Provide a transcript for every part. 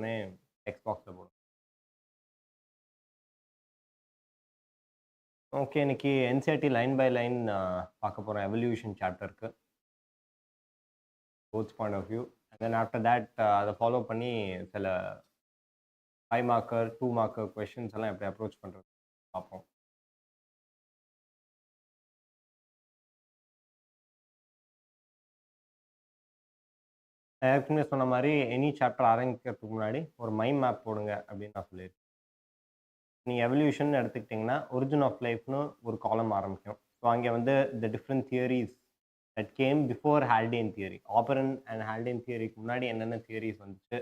உடனே டெக்ஸ்ட் பாக்ஸில் போடும். ஓகே, இன்னைக்கு என்சிஆர்டி லைன் பை லைன் பார்க்க போகிறோம் எவல்யூஷன் சாப்டருக்கு, coach point of view. And then after that அதை ஃபாலோ பண்ணி சில 5 மார்க்கர் 2 மார்க்கர் கொஷின்ஸ் எல்லாம் எப்படி அப்ரோச் பண்ணுறது பார்ப்போம். ஏற்கனவே சொன்ன மாதிரி எனி சாப்டர் ஆரம்பிக்கிறதுக்கு முன்னாடி ஒரு மைண்ட் மேப் போடுங்க அப்படின்னு நான் சொல்லியிருக்கேன். நீங்கள் எவல்யூஷன் எடுத்துக்கிட்டிங்கன்னா ஒரிஜின் ஆஃப் லைஃப்னு ஒரு காலம் ஆரம்பிக்கும். ஸோ அங்கே வந்து the different theories that came before Haldane theory, Oparin and Haldane தியரிக்கு முன்னாடி என்னென்ன தியரிஸ் வந்துச்சு,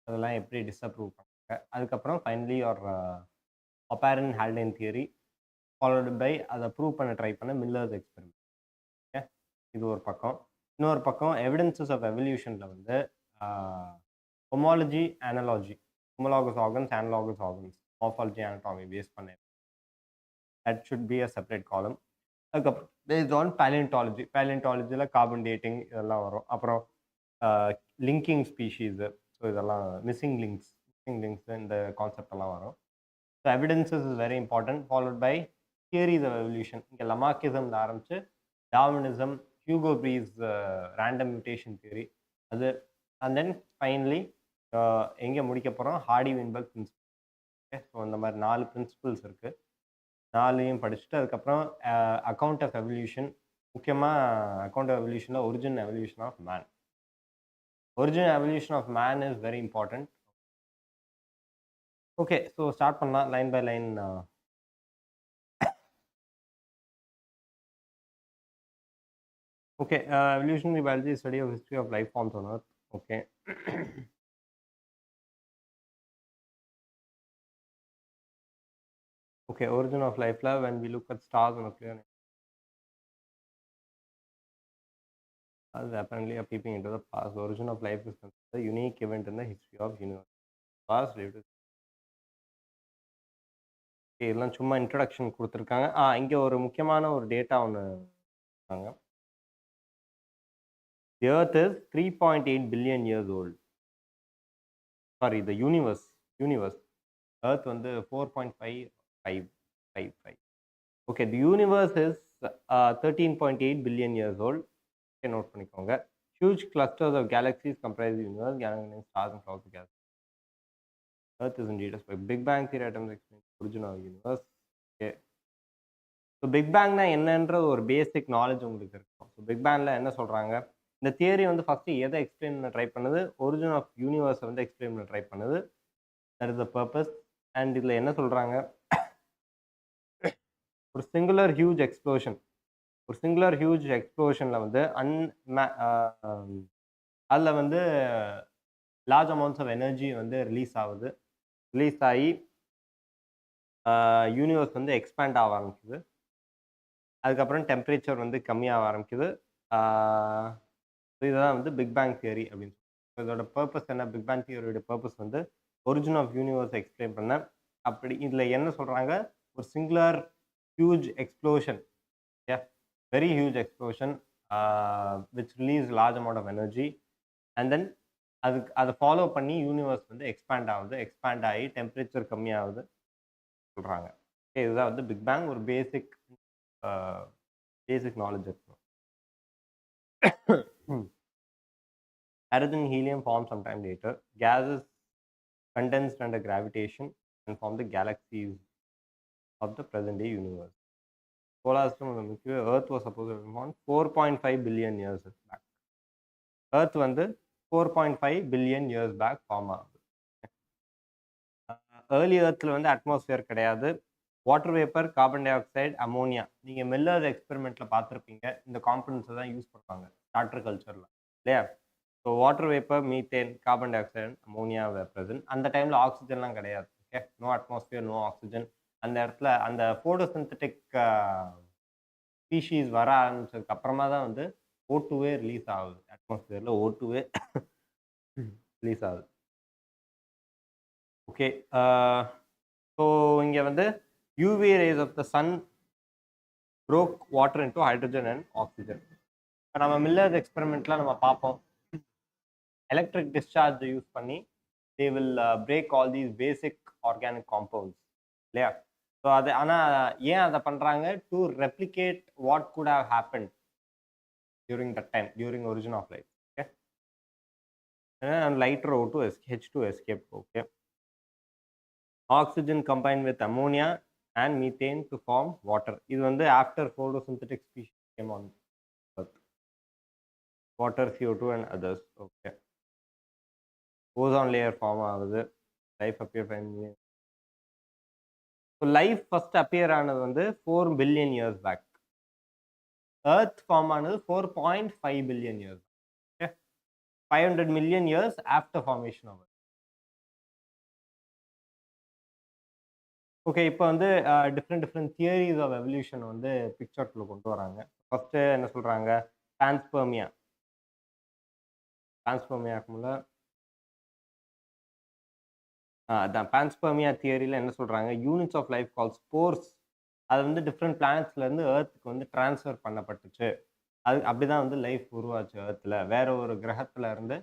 அதெல்லாம் எப்படி டிஸ்அப்ரூவ் பண்ணாங்க. அதுக்கப்புறம் ஃபைனலி ஒரு Oparin Haldane theory followed by அதை ப்ரூவ் பண்ண ட்ரை பண்ண மில்லர்ஸ் எக்ஸ்பெரிமெண்ட். ஓகே, இது ஒரு பக்கம். இன்னொரு பக்கம் எவிடன்சஸ் ஆஃப் எவல்யூஷனில் வந்து homology, analogy, homologous organs, analogous organs, morphology, anatomy base பண்ணேன். That should be a separate column. அதுக்கப்புறம் பேஸ்ட் ஆன் பேலியன்டாலஜி, பேலியன்டாலஜியில் கார்பன் டேட்டிங் இதெல்லாம் வரும். அப்புறம் லிங்கிங் ஸ்பீஷீஸு, ஸோ இதெல்லாம் மிஸ்ஸிங் லிங்க்ஸ் இந்த கான்செப்ட் எல்லாம் வரும். So evidences is very important, followed by theories of evolution. இங்கே லமார்க்கிசம்ல ஆரம்பித்து Darwinism, Hugo Vries random mutation theory, அது. அண்ட் தென் ஃபைனலி எங்கே முடிக்க போகிறோம், ஹார்டி-வின்பர்க் பிரின்சிபல். ஓகே, ஸோ இந்த மாதிரி 4 பிரின்சிபல்ஸ் இருக்குது. 4ஐயும் படிச்சுட்டு அதுக்கப்புறம் அக்கவுண்ட் ஆஃப் எவல்யூஷன். முக்கியமாக அக்கவுண்ட் ஆஃப் எவல்யூஷனில் origin evolution of man. Origin evolution of man is very important. Okay, so start பண்ணலாம் line by line. Okay, evolutionary biology is study of history of life forms on Earth. Okay. Okay, origin of life lab. When we look at stars on a clear night, as apparently are peeping into the past. The origin of life is considered a unique event in the history of universe. Past related. Okay, இதெல்லாம் சும்மா introduction கொடுத்துருக்காங்க. இங்கே ஒரு முக்கியமான ஒரு data ஒன்று இருக்காங்க. The Earth is 3.8 billion years old. Sorry, the universe. Earth வந்து 4.555. Okay, the universe is 13.8 billion years old. Okay, note பண்ணிக்கோங்க. Huge clusters of galaxies comprise the universe, galaxies, stars and clouds of galaxies. Earth is indeed a Big Bang theory atoms explain the origin of the universe. Okay. So Big Bang னா என்னன்ற ஒரு basic knowledge உங்களுக்கு இருக்கும். So big பேங்ல என்ன சொல்றாங்க, இந்த theory வந்து first எதை எக்ஸ்பிளைன் பண்ண ட்ரை பண்ணுது, ஒரிஜின் ஆஃப் யூனிவர்ஸை வந்து எக்ஸ்பிளைன் பண்ண ட்ரை பண்ணுது. That is the purpose. And இதில் என்ன சொல்றாங்க, ஒரு சிங்குலர் ஹியூஜ் எக்ஸ்ப்ளோஷனில் வந்து அதில் வந்து லார்ஜ் அமௌண்ட்ஸ் ஆஃப் எனர்ஜி வந்து ரிலீஸ் ஆகி யூனிவர்ஸ் வந்து எக்ஸ்பேண்ட் ஆக ஆரம்பிக்குது. அதுக்கப்புறம் டெம்பரேச்சர் வந்து கம்மியாக ஆரம்பிக்குது. இதுதான் வந்து பிக் பேங் தியரி அப்படின்னு சொல்லி. இதோட பர்பஸ் என்ன, பிக் பேங் தியரியோட பர்பஸ் வந்து ஒரிஜின் ஆஃப் யூனிவர்ஸ் எக்ஸ்பிளைன் பண்ண. அப்படி இதில் என்ன சொல்கிறாங்க, ஒரு singular huge explosion, very huge explosion which release large amount of energy, and then அதை ஃபாலோ பண்ணி யூனிவர்ஸ் வந்து எக்ஸ்பேண்ட் ஆகி டெம்பரேச்சர் கம்மியாகுது சொல்கிறாங்க. இதுதான் வந்து பிக் பேங். ஒரு பேசிக் நாலேஜ் இருக்கும். Hydrogen, helium form sometime later. Gases condensed under gravitation and form the galaxies of the present day universe. Solar system of the Milky Way. Earth was supposed to be born 4.5 billion years back. Earth வந்து 4.5 billion years back form ஆகுது. Early எர்த்தில் வந்து atmosphere கிடையாது. Water vapour, carbon dioxide, ammonia. நீங்கள் Miller's எக்ஸ்பெரிமெண்ட்டில் பார்த்துருப்பீங்க. இந்த காம்பனன்ட்ஸை தான் யூஸ் பண்ணுவாங்க ஸ்டார்டர் கல்ச்சரில், இல்லையா? So water vapour, methane, carbon dioxide, ammonia present. அந்த டைமில் ஆக்சிஜன்லாம் கிடையாது. Okay, no atmosphere, no oxygen. அந்த இடத்துல அந்த ஃபோட்டோசிந்தட்டிக் ஸ்பீஷீஸ் வர ஆரம்பிச்சதுக்கு அப்புறமா தான் வந்து O2வே ரிலீஸ் ஆகுது. அட்மாஸ்பியரில் O2வே ரிலீஸ் ஆகுது. ஓகே, ஸோ இங்கே வந்து UV rays of the sun broke water into hydrogen and oxygen. இப்போ நம்ம மில்லர்ஸ் எக்ஸ்பெரிமெண்ட்லாம் நம்ம பார்ப்போம். எலக்ட்ரிக் டிஸ்சார்ஜ் யூஸ் பண்ணி they will break all these basic organic compounds இல்லையா? ஸோ அது ஆனால் ஏன் அதை பண்ணுறாங்க? To replicate what could have happen during that time, during origin of life. Okay, and lighter O2 H2 escape. Okay, oxygen combined with ammonia and methane to form water. இது வந்து after photosynthetic species came on earth. Water, CO2 and others. Okay, ozone layer form ஆகுது. Life appear finally. So life first appear ஆனது வந்து 4 billion years back. Earth form ஆனது 4.5 billion years. Okay, 500 million years after formation of Earth. Okay, இப்போ வந்து different theories of evolution வந்து பிக்சர்க்குள்ள கொண்டு வராங்க. First என்ன சொல்றாங்க? பான்ஸ்பெர்மியா. பான்ஸ்பெர்மியாக்குள்ள அதான் பான்ஸ்பெர்மியா தியரியில் என்ன சொல்றாங்க? Units of life call spores. அது வந்து டிஃப்ரெண்ட் பிளானட்ஸ்லேருந்து ஏர்த்துக்கு வந்து டிரான்ஸ்ஃபர் பண்ணப்பட்டுச்சு. அது அப்படிதான் வந்து லைஃப் உருவாச்சு ஏர்த்தில். வேற ஒரு கிரகத்துல இருந்து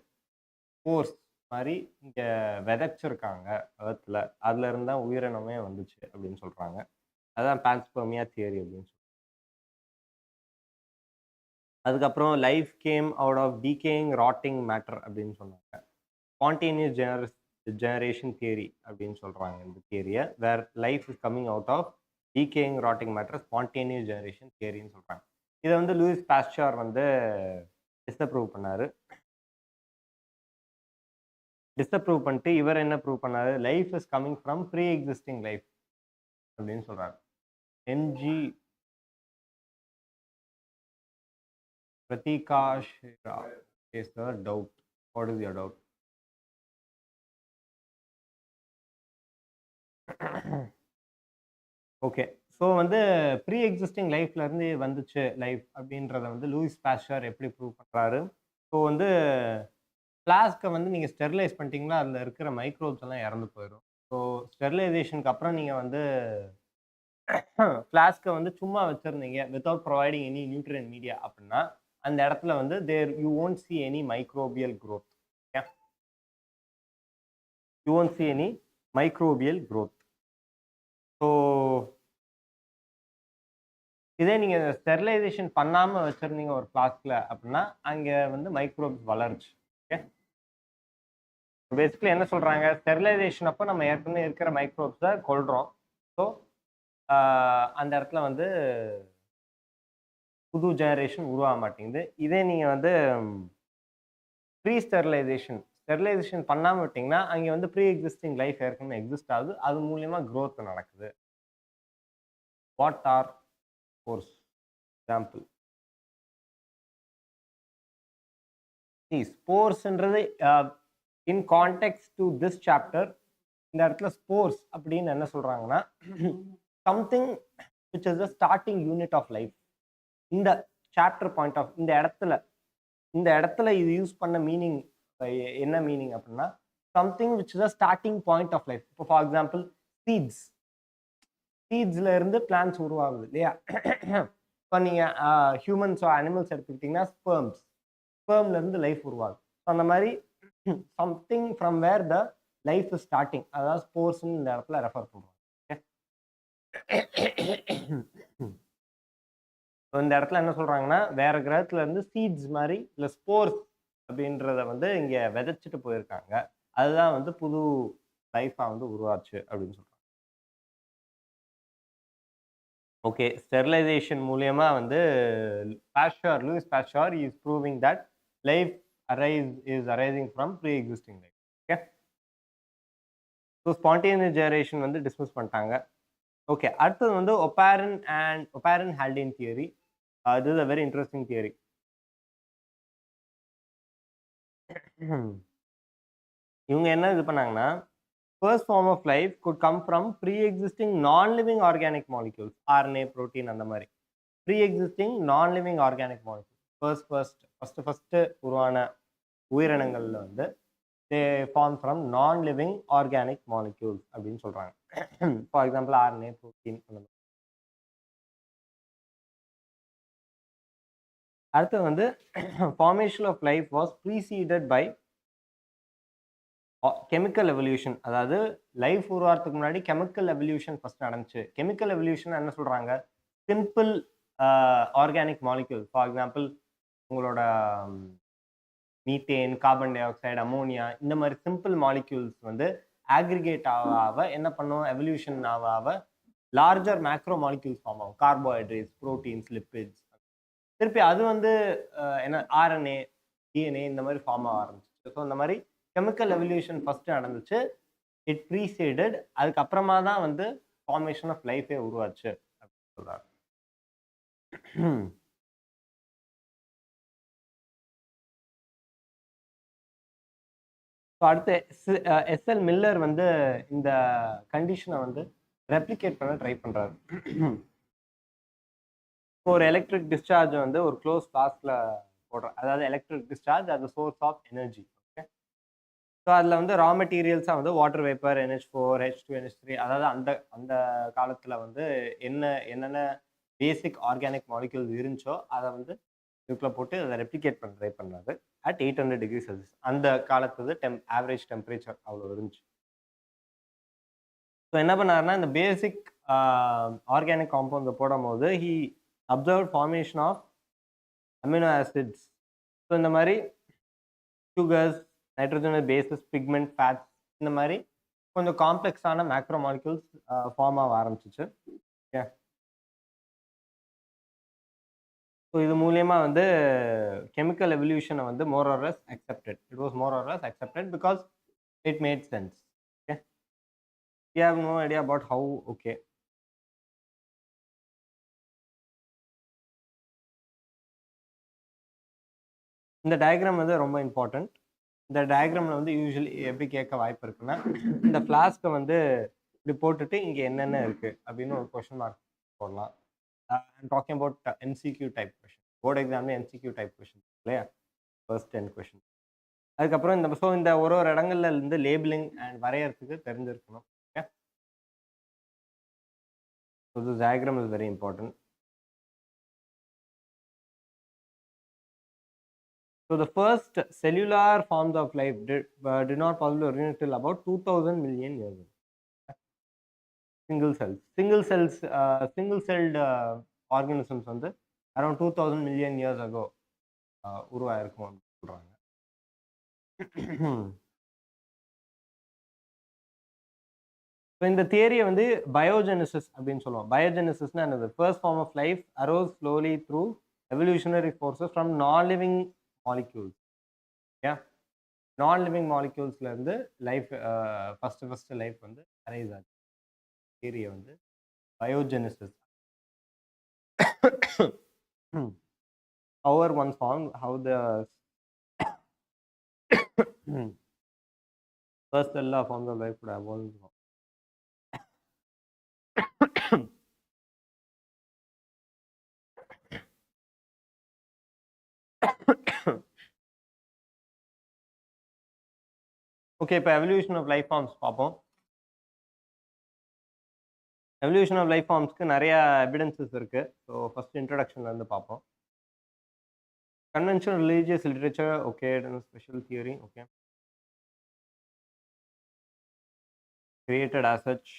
ஸ்போர்ஸ் மாதிரி இங்கே விதைச்சிருக்காங்க ஏர்த்தில். அதுல இருந்தா உயிரினமே வந்துச்சு அப்படின்னு சொல்றாங்க. அதுதான் பான்ஸ்பெர்மியா தியரி அப்படின்னு சொல்றாங்க. அதுக்கப்புறம் life came out of decaying rotting matter அப்படின்னு சொன்னாங்க. ஸ்பான்டேனியஸ் ஜெனரேஷன் தியரி அப்படின்னு சொல்றாங்க இந்த தியரியை. Where life is coming out of decaying rotting matter, spontaneous generation தியரின்னு சொல்றாங்க. இதை வந்து லூயிஸ் பாஸ்டர் வந்து டிஸ்அப்ரூவ் பண்ணாரு. டிஸ்அப்ரூவ் பண்ணிட்டு இவர் என்ன ப்ரூவ் பண்ணாரு? Life is coming from pre existing life அப்படின்னு சொல்றாரு. என்ஜி Prathikash is the doubt. What is your doubt? Okay, so வந்து ப்ரீ எக்ஸிஸ்டிங் லைஃப்ல இருந்து வந்துச்சு லைஃப் அப்படின்றத வந்து லூயிஸ் பாஸ்டர் எப்படி ப்ரூவ் பண்றாரு? ஸோ வந்து ஃப்ளாஸ்கை வந்து நீங்கள் ஸ்டெரிலைஸ் பண்ணிட்டீங்களா, அதில் இருக்கிற மைக்ரோப்ஸ் எல்லாம் இறந்து போயிடும். ஸோ ஸ்டெரிலைசேஷனுக்கு அப்புறம் நீங்கள் வந்து ஃப்ளாஸ்கை வந்து சும்மா வச்சுருந்தீங்க without providing any nutrient media அப்படின்னா அந்த இடத்துல வந்து there you won't see any microbial growth. Okay, you won't see any microbial growth. So இதே நீங்கள் ஸ்டெரிலைசேஷன் பண்ணாமல் வச்சுருந்தீங்க ஒரு ஃப்ளாஸ்கில் அப்படின்னா அங்கே வந்து மைக்ரோப்ஸ் வளர்ச்சி. ஓகே, பேசிக்கலி என்ன சொல்கிறாங்க? ஸ்டெரிலைசேஷன் அப்போ நம்ம ஏற்கனவே இருக்கிற மைக்ரோப்ஸை கொள்கிறோம். ஸோ அந்த இடத்துல வந்து புது ஜெனரேஷன் உருவாக மாட்டேங்குது. இதே நீங்கள் வந்து ப்ரீ ஸ்டெரிலைசேஷன் பண்ணாமல் விட்டிங்கன்னா அங்கே வந்து ப்ரீ எக்ஸிஸ்டிங் லைஃப் ஏற்கனவே எக்ஸிஸ்ட் ஆகுது. அது மூலியமாக க்ரோத் நடக்குது. What are spores? எக்ஸாம்பிள், ஸ்போர்ஸ்ன்றது in context to this chapter இந்த இடத்துல ஸ்போர்ஸ் அப்படின்னு என்ன சொல்றாங்கன்னா something which is the starting unit of life. இந்த சாப்டர் பாயிண்ட் ஆஃப் இந்த இடத்துல இது யூஸ் பண்ண மீனிங் என்ன மீனிங் அப்படின்னா something which is the starting point of life. இப்போ ஃபார் எக்ஸாம்பிள் சீட்ஸ்ல இருந்து பிளான்ஸ் உருவாகுது இல்லையா? இப்போ நீங்க ஹியூமன்ஸ் அனிமல்ஸ் எடுத்துக்கிட்டீங்கன்னா ஸ்பெர்ம்ல இருந்து லைஃப் உருவாகுது. அந்த மாதிரி something from where the life is starting, அதாவது ஸ்போர்ஸ் இந்த இடத்துல ரெஃபர் பண்ணுவாங்க. இந்த இடத்துல என்ன சொல்றாங்கன்னா வேற கிரகத்துல இருந்து சீட்ஸ் மாதிரி இல்ல ஸ்போர்ஸ் அப்படின்றத வந்து இங்க விதைச்சிட்டு போயிருக்காங்க. அதுதான் வந்து புது லைஃபா வந்து உருவாச்சு அப்படின்னு சொல்றாங்க. ஓகே, ஸ்டெரிலைசேஷன் மூலியமா வந்து Louis Pasteur is proving that life arising from pre-existing life. Okay, so spontaneous generation வந்து டிஸ்மிஸ் பண்ணிட்டாங்க. ஓகே, அடுத்தது வந்து Oparin Haldane theory. this is a very interesting theory. இவங்க என்ன இது பண்ணாங்கன்னா first form of life could come from pre-existing non-living organic molecules, RNA, protein அந்த மாதிரி pre-existing non-living organic molecules. first உருவான உயிரினங்கள்ல வந்து they form from non-living organic molecules அப்படின்னு சொல்றாங்க. for example RNA, protein. அடுத்து வந்து formation of life was preceded by chemical evolution, அதாவது life உருவாகிறதுக்கு முன்னாடி கெமிக்கல் எவல்யூஷன் ஃபர்ஸ்ட் நடந்துச்சு. கெமிக்கல் எவல்யூஷன் என்ன சொல்றாங்க? Simple organic molecule, for example உங்களோட methane, carbon dioxide, ammonia, இந்த மாதிரி சிம்பிள் மாலிக்யூல்ஸ் வந்து ஆக்ரிகேட் ஆக என்ன பண்ணும், எவல்யூஷன் ஆக லார்ஜர் மேக்ரோ மாலிக்யூல்ஸ் ஃபார்ம் ஆகும். Carbohydrates, proteins, lipids. திருப்பி அது வந்து என்ன ஆர்என்ஏ, டிஎன்ஏ இந்த மாதிரி ஃபார்ம் ஆக ஆரம்பிச்சு. ஸோ இந்த மாதிரி கெமிக்கல் எவல்யூஷன் ஃபர்ஸ்ட் நடந்துச்சு. இட் ப்ரீசீடட், அதுக்கப்புறமா தான் வந்து ஃபார்மேஷன் ஆஃப் லைஃபே உருவாச்சு அப்படின்னு சொல்றாரு. அடுத்து எஸ்எல் மில்லர் வந்து இந்த கண்டிஷனை வந்து ரெப்ளிகேட் பண்ண ட்ரை பண்றாரு. ஒரு எலக்ட்ரிக் டிஸ்சார்ஜ் வந்து ஒரு க்ளோஸ் ஃப்ளாஸ்க்ல போடுறோம். அதாவது எலக்ட்ரிக் டிஸ்சார்ஜ் அது source of energy. Okay, so அதில் வந்து ரா மெட்டீரியல்ஸாக வந்து water vapour, NH4, H2, NH3, அதாவது அந்த அந்த காலத்தில் வந்து என்னென்ன பேசிக் ஆர்கானிக் மாலிக்யூல்ஸ் இருந்துச்சோ அதை வந்து இதுக்குள்ள போட்டு அதை ரெப்ளிகேட் பண்ண ட்ரை பண்ணாரு அட் 800 டிகிரி செல்சியஸ். அந்த காலத்து ஆவரேஜ் டெம்பரேச்சர் அவ்வளோ இருந்துச்சு. ஸோ என்ன பண்ணாருன்னா, இந்த பேசிக் ஆர்கானிக் காம்பவுண்ட்ஸை போடும் போது he observe formation of amino acids. So இந்த மாதிரி sugars, nitrogenous bases, pigment, fats, இந்த மாதிரி கொஞ்சம் காம்ப்ளெக்ஸான மேக்ரோ மாலிக்யூல்ஸ் ஃபார்ம் ஆக ஆரம்பிச்சிச்சு. ஓகே, ஸோ இது மூலயமா வந்து கெமிக்கல் எவல்யூஷனை வந்து more or less accepted. It was more or less accepted because it made sense. Okay, you have no idea about how. Okay, இந்த டயக்ராம் வந்து ரொம்ப இம்பார்ட்டன்ட். இந்த டயக்ராமில் வந்து யூஸ்வலி எப்படி கேட்க வாய்ப்பு இருக்குன்னா, இந்த ஃப்ளாஸ்க்கை வந்து இப்படி போட்டுட்டு இங்கே என்னென்ன இருக்குது அப்படின்னு ஒரு கொஷின் மார்க் போடலாம். I'm talking about MCQ type question. Board எக்ஸாம்ல MCQ டைப் கொஷின் இல்லையா, ஃபர்ஸ்ட் 10 கொஷின். அதுக்கப்புறம் இந்த ஒரு இடங்கள்ல இருந்து லேபிளிங் அண்ட் வரையறதுக்கு தெரிஞ்சிருக்கணும். Okay, so this diagram is very important. So the first cellular forms of life did not possibly originate till about 2000 million years ago. Single-celled organisms வந்து around 2000 million years ago உருவாயிருக்கும் அப்படின்னு சொல்றாங்க. So இந்த தியரியை வந்து biogenesis அப்படின்னு சொல்லுவோம். பயோஜெனிசிஸ்னா என்னது? First form of life arose slowly through evolutionary forces from non living molecules. Okay, non living மாலிக்யூல்ஸ்ல இருந்து லைஃப் ஃபர்ஸ்ட் லைஃப் வந்து அரைஸ் ஆச்சு. தியரியை வந்து biogenesis. However, one found how the first cell forms of life would have evolved. Okay, இப்போ evolution of life forms பார்ப்போம். Evolution of life ஃபார்ம்ஸ்க்கு நிறைய evidences இருக்கு. ஸோ ஃபர்ஸ்ட் இன்ட்ரடக்ஷன்ல இருந்து பார்ப்போம். Conventional religious literature, okay, special theory, okay, created as such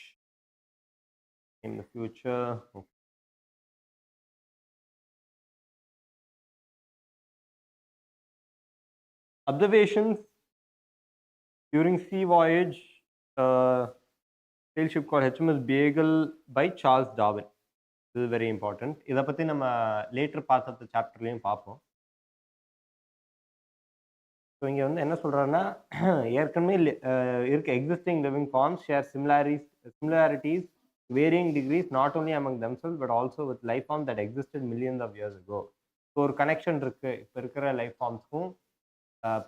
in the future. Okay. Observations during sea voyage, sail ship called HMS Beagle by Charles Darwin. This is very important. இதை பற்றி நம்ம later parts of the சாப்டர்லையும் பார்ப்போம். So இங்கே வந்து என்ன சொல்கிறாருன்னா, ஏற்கனவே இருக்க existing living forms share similarities varying degrees not only among themselves but also with life forms that existed millions of years ago. So ஒரு கனெக்ஷன் இருக்குது இப்போ இருக்கிற லைஃப் ஃபார்ம்ஸ்க்கும்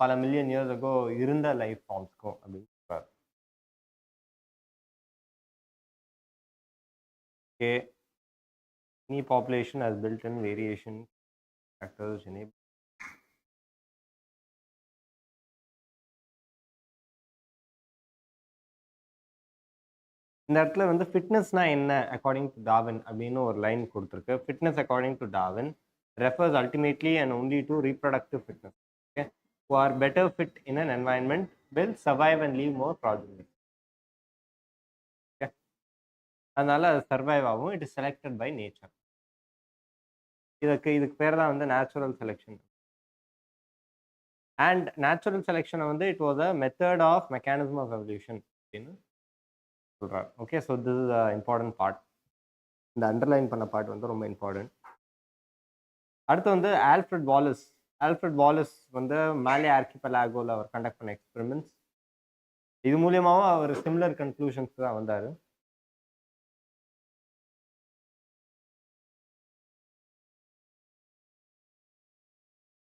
பல மில்லியன் இயர்ஸ் அகோ இருந்த லைஃப் ஃபார்ம்ஸ்க்கும் அப்படின்னு சொல்கிறார். Okay, any population has built-in variation factors enable. இந்த இடத்துல வந்து ஃபிட்னஸ்னா என்ன அக்கார்டிங் டு டார்வின் அப்படின்னு ஒரு லைன் கொடுத்துருக்கு. Fitness according to Darwin refers ultimately and only to reproductive fitness. Okay, who are better fit in an environment will survive and leave more progeny. Okay. அதனால அது survive ஆகும். It is selected by nature. இதுக்கு பேர் தான் வந்து natural selection. And natural செலெக்ஷனை வந்து it was a method of mechanism of evolution அப்படின்னு சொல்றாரு. Okay, so this is a important part. இந்த அண்டர்லைன் பண்ண பார்ட் வந்து ரொம்ப இம்பார்ட்டன்ட். அடுத்து வந்து ஆல்ஃப்ரெட் வாலஸ். ஆல்ஃப்ரெட் வாலஸ் வந்து மாலே ஆர்கிபெலாகோவில் அவர் கண்டக்ட் பண்ண எக்ஸ்பெரிமெண்ட்ஸ். இது மூலியமாகவும் அவர் சிமிலர் கன்க்ளூஷன்ஸ் தான் வந்தார்.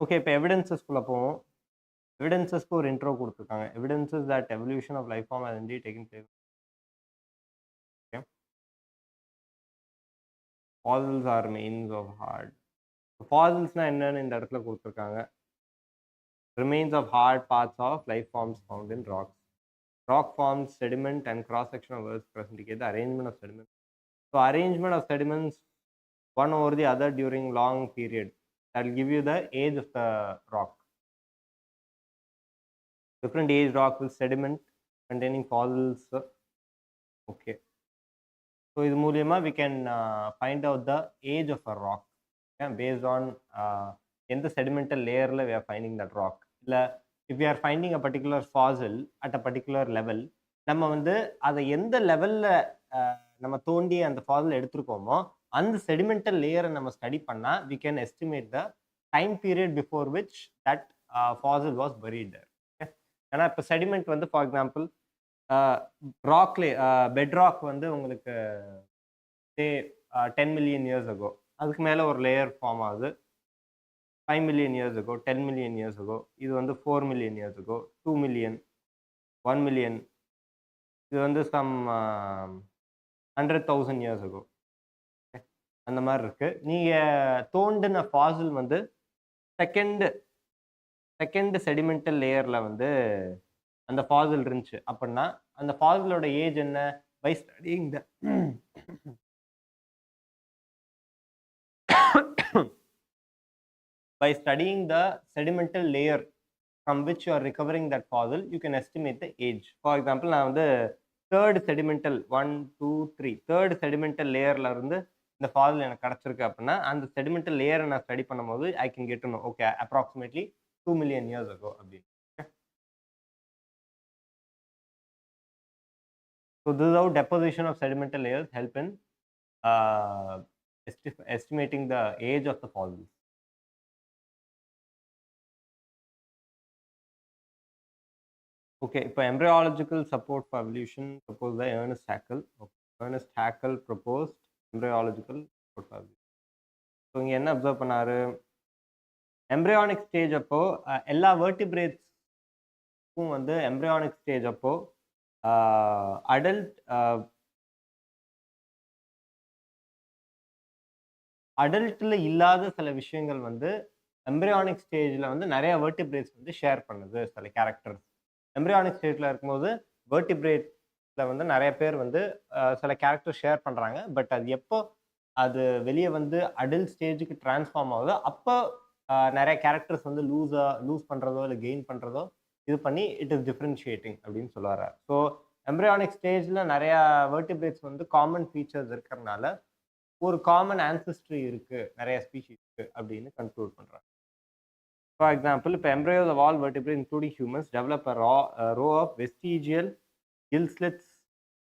ஓகே, இப்போ எவிடன்சஸ்குள்ளே போவோம். எவிடன்சஸ்க்கு ஒரு இன்ட்ரோ கொடுத்துருக்காங்க. Evidences that evolution of life form has indeed taken place. Okay, fossils are remains of hard. ஃபாசில்ஸ்னால் என்னன்னு இந்த இடத்துல கொடுத்துருக்காங்க. Remains of hard parts of life forms found in rocks. Rock forms, sediment, and cross-section of earth's crust indicate the arrangement of sediments. So, arrangement of sediments one over the other during long period, that will give you the age of the rock. Different age rock with sediment containing fossils. Okay. So, this மூலியமா we can find out the age of a rock, okay, based on in the sedimental layer we are finding that rock. If we are finding a particular fossil at a particular level, நம்ம வந்து அதை எந்த லெவலில் நம்ம தோண்டி அந்த ஃபாசில் எடுத்துருக்கோமோ அந்த செடிமெண்டல் லேயரை நம்ம ஸ்டடி பண்ணால் we can estimate the time period before which that fossil was buried there. Okay. ஏன்னா இப்போ செடிமெண்ட் வந்து ஃபார் எக்ஸாம்பிள் ராக்லே பெட் ராக் வந்து உங்களுக்கு 10 million years ago, அதுக்கு மேலே ஒரு லேயர் ஃபார்ம் ஆகுது. 5 million years ago, 10 million years ago, இது வந்து 4 million years ago, 2 million, 1 million, இது வந்து some 100,000 years ago. அந்த மாதிரி இருக்கு. நீங்கள் தோண்டின ஃபாசில் வந்து செகண்ட் செடிமெண்டல் லேயரில் வந்து அந்த ஃபாசில் இருந்துச்சு அப்படின்னா அந்த ஃபாசிலோட ஏஜ் என்ன? By studying the by studying the sedimental layer from which you are recovering that fossil, you can estimate the age. For example, நான் வந்து third sedimental 1, 2, 3 third sedimental layerல இருந்து இந்த ஃபாசில் எனக்கு கிடைச்சிருக்கு அப்படின்னா அந்த செடிமெண்டல் லேயரை நான் ஸ்டடி பண்ணும்போது I can get to know, okay, approximately 2 million years ago அப்படின்னு. So this is how deposition of sedimental layers help in estimating the age of the fossils. Okay, இப்போ embryological support for evolution proposed by Ernest Haeckel. Okay. Ernest Haeckel proposed embryological support for evolution. So இங்கே என்ன observe பண்ணாரு? Embryonic stage அப்போ எல்லா வெர்டிபிரேட்ஸ்க்கும் வந்து embryonic stage அப்போ அடல்ட்டில் இல்லாத சில விஷயங்கள் வந்து எம்ப்ரியானிக் ஸ்டேஜில் வந்து நிறைய வெர்டிபிரேட்ஸ் வந்து ஷேர் பண்ணுது சில கேரக்டர்ஸ். எம்ப்ரியானிக் ஸ்டேஜில் இருக்கும்போது வெர்டிபிரேட்ஸில் வந்து நிறைய பேர் வந்து சில கேரக்டர் ஷேர் பண்ணுறாங்க. பட் அது எப்போ அது வெளியே வந்து அடல்ட் ஸ்டேஜுக்கு டிரான்ஸ்ஃபார்ம் ஆகுதோ அப்போ நிறைய கேரக்டர்ஸ் வந்து லூஸ் பண்ணுறதோ இல்லை கெயின் பண்ணுறதோ இது பண்ணி இட் இஸ் டிஃப்ரென்ஷியேட்டிங் அப்படின்னு சொல்லுவார். ஸோ எம்ப்ரியானிக் ஸ்டேஜில் நிறையா வெர்டிபிரேட்ஸ் வந்து காமன் ஃபீச்சர்ஸ் இருக்கிறதுனால ஒரு காமன் ஆன்செஸ்ட்ரி இருக்கு, நிறைய ஸ்பீஷீஸ் இருக்கு அப்படின்னு கன்க்ளூட் பண்றாங்க. ஃபார் எக்ஸாம்பிள், இப்போ embryos of all vertebrates including humans develop a row of vestigial gill slits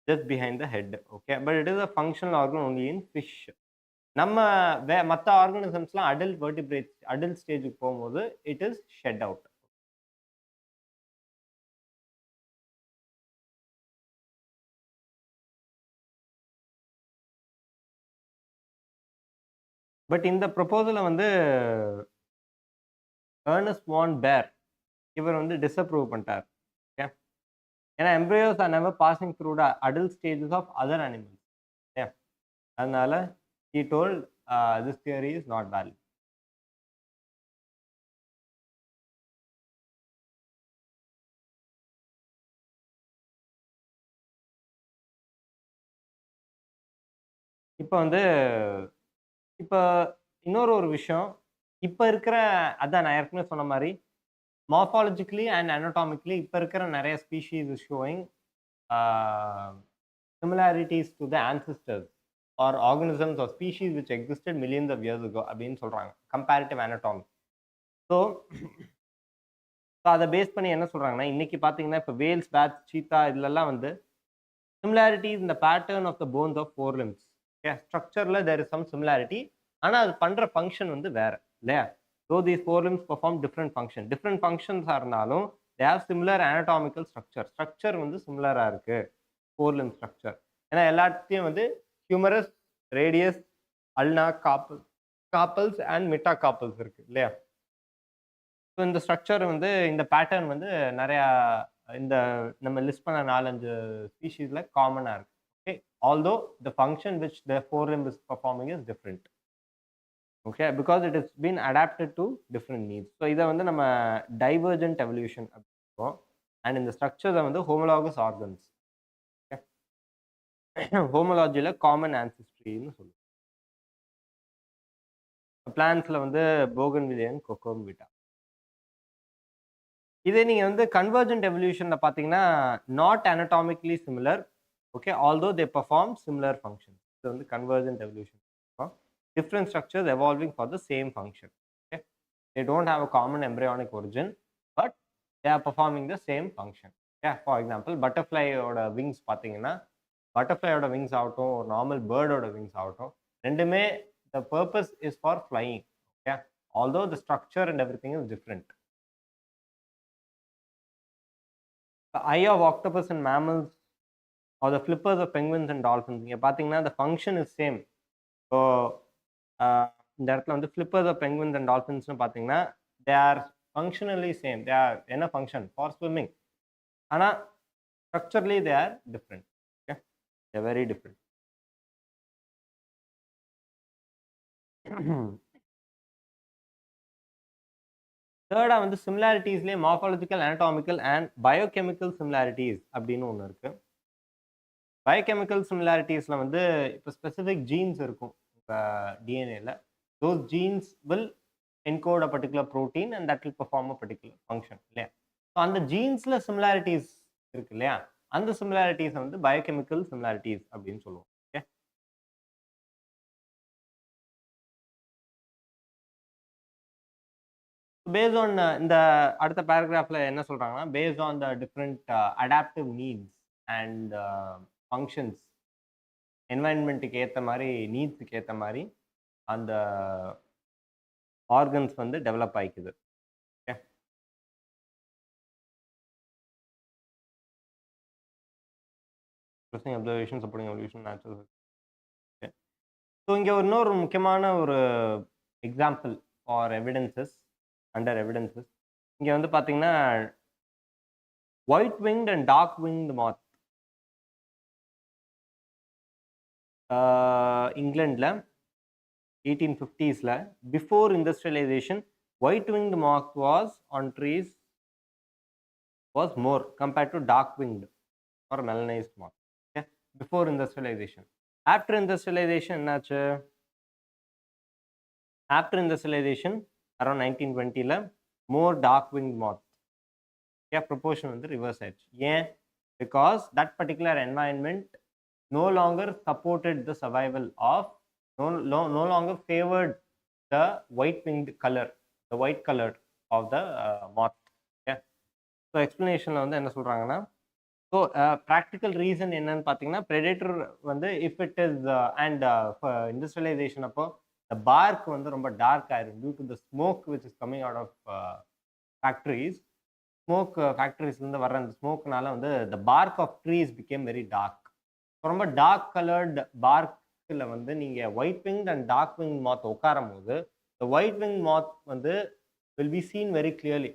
just behind the head. Okay, but it is a functional organ only in fish. நம்ம மற்ற ஆர்கானிசம்ஸ்லாம் adult vertebrates adult ஸ்டேஜுக்கு போகும்போது it is shed out. But இந்த ப்ரொபோசலை வந்து Ernest வான் பேர் இவர் வந்து டிஸ்அப்ரூவ் பண்ணிட்டார். ஓகே, ஏன்னா embryos are never passing through the adult stages of other animals. Yeah, அதனால he told this theory is not valid. இப்போ வந்து இப்போ இன்னொரு விஷயம், இப்போ இருக்கிற அதான் நான் ஏற்கனவே சொன்ன மாதிரி மார்ஃபாலஜிக்கலி அண்ட் அனடாமிக்கலி இப்போ இருக்கிற நிறைய species is showing similarities to the ancestors or organisms or species which existed millions of years ago அப்படின்னு சொல்றாங்க கம்பேரிட்டிவ் anatomy. ஸோ அதை பேஸ் பண்ணி என்ன சொல்றாங்கன்னா இன்னைக்கு பார்த்தீங்கன்னா இப்போ வேல்ஸ், பேட்ஸ், சீத்தா இதுலலாம் வந்து similarities in the pattern of the bones of forelimbs. Okay, structureல there is some similarity. ஆனா அது பண்ற ஃபங்க்ஷன் வந்து வேற இல்லையா? So these forelimbs perform different functions இருந்தாலும் they have similar anatomical structure. Structure வந்து சிமிலரா இருக்கு forlimb structure. ஏன்னா எல்லாத்தையும் வந்து ஹியூமரஸ், ரேடியஸ், அல்னா, காப்பல்ஸ் அண்ட் மெட்டாகாப்பல்ஸ் இருக்கு இல்லையா? ஸோ இந்த ஸ்ட்ரக்சர் வந்து இந்த பேட்டர்ன் வந்து நிறையா இந்த நம்ம லிஸ்ட் பண்ண 4-5 ஸ்பீஷீஸில் காமனாக இருக்கு. Okay, although the function which the forelimb is performing is different. Okay, because it is been adapted to different needs. So இதை வந்து நம்ம டைவர்ஜென்ட் எவல்யூஷன் அப்படின்றோம். அண்ட் இந்த ஸ்ட்ரக்சர்ஸை வந்து ஹோமோலாகஸ் ஆர்கன்ஸ், ஹோமோலாஜியில் காமன் ஆன்சிஸ்ட்ரின்னு சொல்லுவோம். பிளான்ஸில் வந்து போகன்வில்லியன், கொக்கோம்பிட்டா. இதே நீங்கள் வந்து கன்வர்ஜென்ட் எவல்யூஷனில் பார்த்தீங்கன்னா not anatomically similar. Okay, although they perform similar function. இது வந்து convergent evolution. Different structures evolving for the same function. Okay, they don't have a common embryonic origin but they are performing the same function. Okay, for example பட்டர்ஃப்ளையோட wings பார்த்தீங்கன்னா பட்டர்ஃப்ளையோட wings ஆகட்டும், ஒரு normal பேர்டோட wings ஆகட்டும், ரெண்டுமே the purpose is for flying. Okay, although the structure and every thing is different. The eye of octopus and mammals or the flippers of penguins and dolphins, இங்கே பார்த்தீங்கன்னா the function is same. So இந்த இடத்துல வந்து flippers of penguins and dolphins பார்த்தீங்கன்னா they are functionally same. they are என்ன function for swimming, ஆனால் structurally they are different. Okay, they are very different. தேர்டாக வந்து சிமிலாரிட்டிஸ்லேயே morphological, anatomical and biochemical similarities அப்படின்னு ஒன்று இருக்கு. பயோகெமிக்கல் சிமிலாரிட்டிஸில் வந்து இப்போ ஸ்பெசிஃபிக் ஜீன்ஸ் இருக்கும் இப்போ டிஎன்ஏல. Those genes will encode a particular protein and that will perform a particular function இல்லையா? ஸோ அந்த ஜீன்ஸில் சிமிலாரிட்டிஸ் இருக்கு இல்லையா? அந்த சிமிலாரிட்டிஸை வந்து பயோகெமிக்கல் சிமிலாரிட்டிஸ் அப்படின்னு சொல்லுவோம். ஓகே, பேஸ்ட் ஆன் இந்த அடுத்த பேராகிராஃபில் என்ன சொல்கிறாங்கன்னா, based on the different adaptive needs and functions, என்வாயன்மெண்ட்டுக்கு ஏற்ற மாதிரி, நீட்ஸுக்கு ஏற்ற மாதிரி அந்த ஆர்கன்ஸ் வந்து டெவலப் ஆகிக்குது. Okay, observation, supporting evolution, natural. Okay, so இங்கே இன்னொரு முக்கியமான ஒரு example for evidences, under evidences. இங்கே வந்து பார்த்தீங்கன்னா white winged and dark winged moth. இங்கிலாண்டில் 1850s, before industrialisation, white winged moth was on trees was more compared to dark winged or melanised moth. Okay, before industrialisation. After industrialisation என்னாச்சு? After industrialisation around 1920 மோர் dark winged மாத். Okay, proportion வந்து reverse ஆயிடுச்சு. ஏன்? Because that particular environment no longer supported the survival of, no longer favored the white winged color, the white color of the moth. Okay, so explanation வந்து என்ன சொல்றாங்கன்னா, so practical reason என்னன்னு பார்த்தீங்கன்னா, predator வந்து if it is and industrialization அப்போ the bark வந்து ரொம்ப dark ஆயிரும் due to the smoke which is coming out of factories. smoke factories இருந்து வர்ற அந்த ஸ்மோக்னால வந்து the bark of trees became very dark. ரொம்ப டார்க் கலர்டு பார்க்கில் வந்து நீங்கள் white winged and dark wing moth உட்காரும் போது இந்த ஒயிட் விங் மாத் வந்து will be seen very clearly.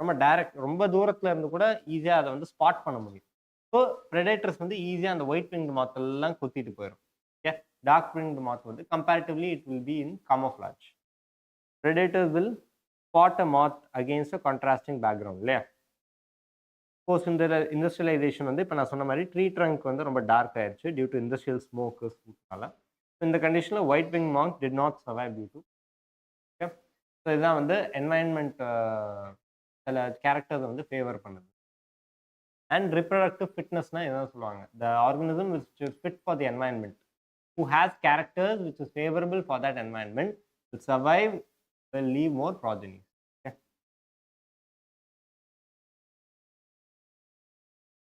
ரொம்ப டைரக்ட், ரொம்ப தூரத்தில் இருந்து கூட ஈஸியாக அதை வந்து ஸ்பாட் பண்ண முடியும். ஸோ ப்ரெடேட்டர்ஸ் வந்து ஈஸியாக அந்த ஒயிட் விங்டு மாத்தெல்லாம் கொத்திட்டு போயிடும். ஓகே, டார்க் விங்டு மாத் வந்து comparatively it will be in camouflage. Predators will spot a math against a contrasting background இல்லையா? போஸ்ட் இண்டஸ்ட்ரியலைசேஷன் வந்து இப்போ நான் சொன்ன மாதிரி ட்ரீ ட்ரங்க் வந்து ரொம்ப டார்க் ஆயிடுச்சு டியூ டு இண்டஸ்ட்ரியல் ஸ்மோக்குனால. இந்த கண்டிஷனில் white wing moth did not survive due to. Okay, so இதுதான் வந்து என்வாயன்மெண்ட் சில கேரக்டர்ஸ் வந்து ஃபேவர் பண்ணுது. அண்ட் ரிப்ரொடக்டிவ் ஃபிட்னஸ்னா என்ன சொல்லுவாங்க? The organism which is fit for the environment. Who has characters which is favorable for that environment will survive, will leave more progeny. Okay.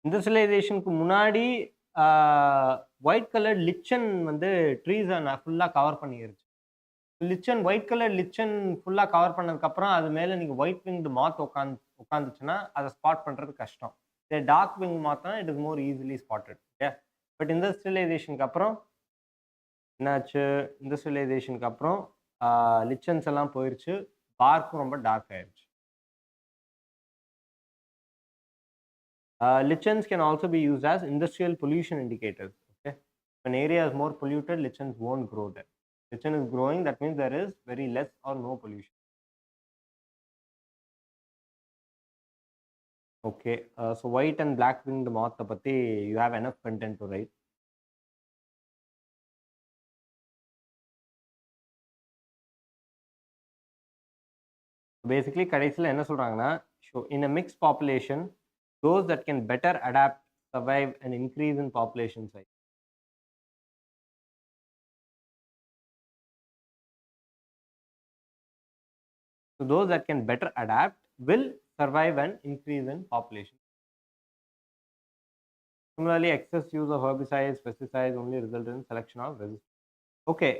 இண்டஸ்ட்ரியலைசேஷனுக்கு முன்னாடி white colour lichen வந்து ட்ரீஸை ஃபுல்லாக cover பண்ணிருச்சு. Lichen white colour lichen ஃபுல்லாக cover பண்ணதுக்கப்புறம் அது மேலே நீங்கள் white winged மாத் உட்காந்துச்சுன்னா அதை ஸ்பாட் பண்ணுறது கஷ்டம். இதே டார்க் விங் மாத்னா it is more easily spotted. Okay. But இண்டஸ்ட்ரியலைசேஷனுக்கு அப்புறம் என்னாச்சு? இண்டஸ்ட்ரியலைசேஷனுக்கு அப்புறம் லிச்சன்ஸ் எல்லாம் போயிருச்சு. பார்க்கும் ரொம்ப டார்க் ஆயிருச்சு. Lichens can also be used as industrial pollution indicators. Okay, if an area is more polluted, lichens won't grow there. Lichen is growing, that means there is very less or no pollution. Okay, so white and black winged moth patti you have enough content to write. Basically கடைசியில் என்ன சொல்றாங்கன்னா, in a mixed population, those that can better adapt survive and increase in population size. So those that can better adapt will survive and increase in population. Similarly, excess use of herbicides, pesticides only result in selection of resistance. Okay,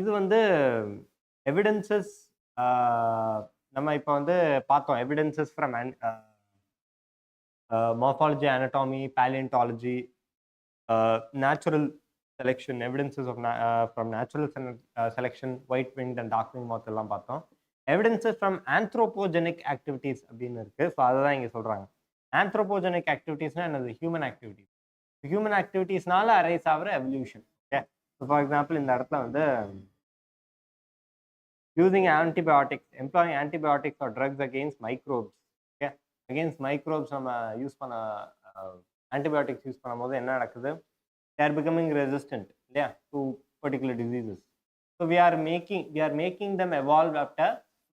இது வந்து evidences நம்ம இப்போ வந்து பார்த்தோம். Evidences from morphology, anatomy, paleontology, natural selection, evidences of from natural selection, white winged and dark winged moth எல்லாம் பார்த்தோம். Evidences from anthropogenic activities அப்படின்னு இருக்கு. ஸோ அதுதான் இங்கே சொல்றாங்க. ஆந்த்ரோபோஜெனிக் ஆக்டிவிட்டீஸ்னா என்னது? Human activities. ஹியூமன் ஆக்டிவிட்டீஸ்னால அரைஸ் ஆகிற evolution. Okay. So for example இந்த இடத்துல வந்து using antibiotics, employing antibiotics or drugs against microbes. Okay, against microbes நம்ம யூஸ் பண்ண antibiotics யூஸ் பண்ணும்போது என்ன நடக்குது? They are becoming resistant, இல்லையா, to particular diseases. So we are making them evolve at a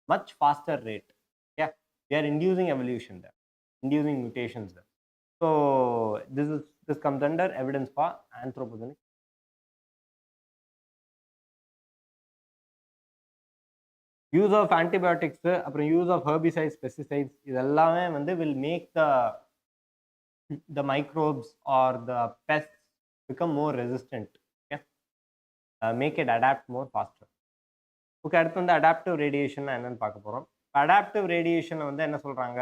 much faster rate. Yeah, we are inducing evolution there, inducing mutations there. So this comes under evidence for anthropogenic. Use of antibiotics, அப்புறம் use of herbicides, pesticides, இதெல்லாமே வந்து will make the microbes or the pest become more resistant. Okay, make it adapt more faster. Okay, அடுத்து வந்து adaptive radiation என்னன்னு பார்க்க போகிறோம். Adaptive ரேடியேஷனை வந்து என்ன சொல்கிறாங்க?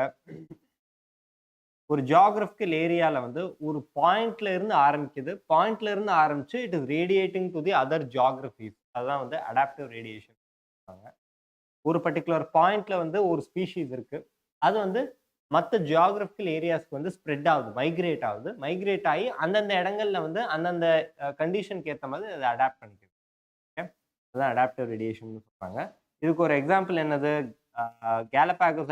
ஒரு ஜியாகிரபிக்கல் ஏரியாவில் வந்து ஒரு பாயிண்ட்ல இருந்து ஆரம்பிக்குது. பாயிண்ட்ல இருந்து ஆரம்பிச்சு it is radiating to the other ஜியாகிரபிஸ். அதுதான் வந்து அடாப்டிவ் ரேடியேஷன். ஒரு பர்டிகுலர் பாயிண்ட்ல வந்து ஒரு ஸ்பீஷீஸ் இருக்கு, அது வந்து மற்ற ஜியாகிரபிக்கல் ஏரியாஸ்க்கு வந்து ஸ்ப்ரெட் ஆகுது, மைக்ரேட் ஆகுது. மைக்ரேட் ஆகி அந்தந்த இடங்கள்ல வந்து அந்தந்த கண்டிஷனுக்கு ஏற்ற மாதிரி அதை அடாப்ட் பண்ணிக்குது. ஓகே, அதுதான் அடாப்டிவ் ரேடியேஷன் சொல்றாங்க. இதுக்கு ஒரு எக்ஸாம்பிள் என்னது? கேலபாகோஸ்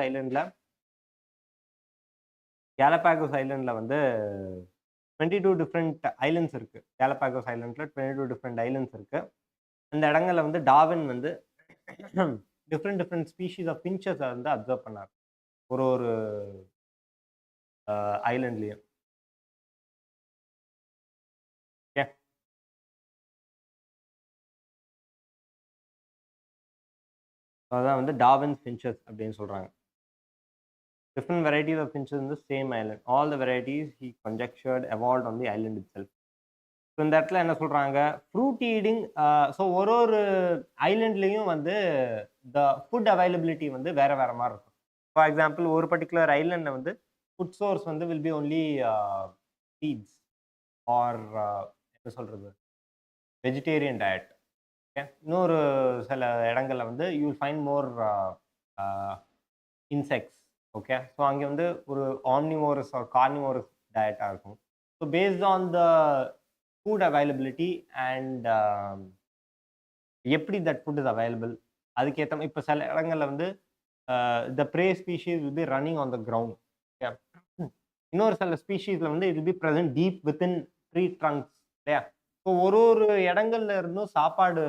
ஐலண்ட்ல வந்து 22 டிஃப்ரெண்ட் ஐலண்ட்ஸ் இருக்கு. கேலபாகோஸ் ஐலண்ட்ல 22 டிஃப்ரெண்ட் ஐலண்ட்ஸ் இருக்கு. அந்த இடங்கள்ல வந்து டார்வின் வந்து டிஃப்ரெண்ட் ஸ்பீஷீஸ் ஆஃப் பின்ச்சஸ் வந்து அப்சர்வ் பண்ணார் ஒரு ஐலண்ட்லயும். ஓகே, அதான் வந்து டார்வின்ஸ் பின்ச்சஸ் அப்படின்னு சொல்றாங்க. Different varieties of finches in the same island. All the varieties he conjectured evolved on the island itself. So இந்த இடத்துல என்ன சொல்றாங்க? Fruit eating. ஸோ ஒரு ஐலண்ட்லேயும் வந்து த ஃபுட் அவைலபிலிட்டி வந்து வேற மாதிரி இருக்கும். ஃபார் எக்ஸாம்பிள், ஒரு பர்டிகுலர் ஐலண்டில் வந்து ஃபுட் சோர்ஸ் வந்து will be only seeds or என்ன சொல்றது, வெஜிடேரியன் டயட். ஓகே, இன்னொரு சில இடங்களில் வந்து you will find more insects. Okay, so அங்கே வந்து ஒரு ஆம்னிவோரஸ் ஆர் கார்னிவோரஸ் டயட்டாக இருக்கும். So based on the food availability and எப்படி தட் ஃபுட் இஸ் அவைலபிள், அதுக்கேற்ற இப்போ சில இடங்களில் வந்து the prey species will be running on the ground. Okay, இன்னொரு சில ஸ்பீஷீஸில் வந்து it will be present deep within tree trunks, இல்லையா? ஸோ ஒரு இடங்கள்ல இருந்தும் சாப்பாடு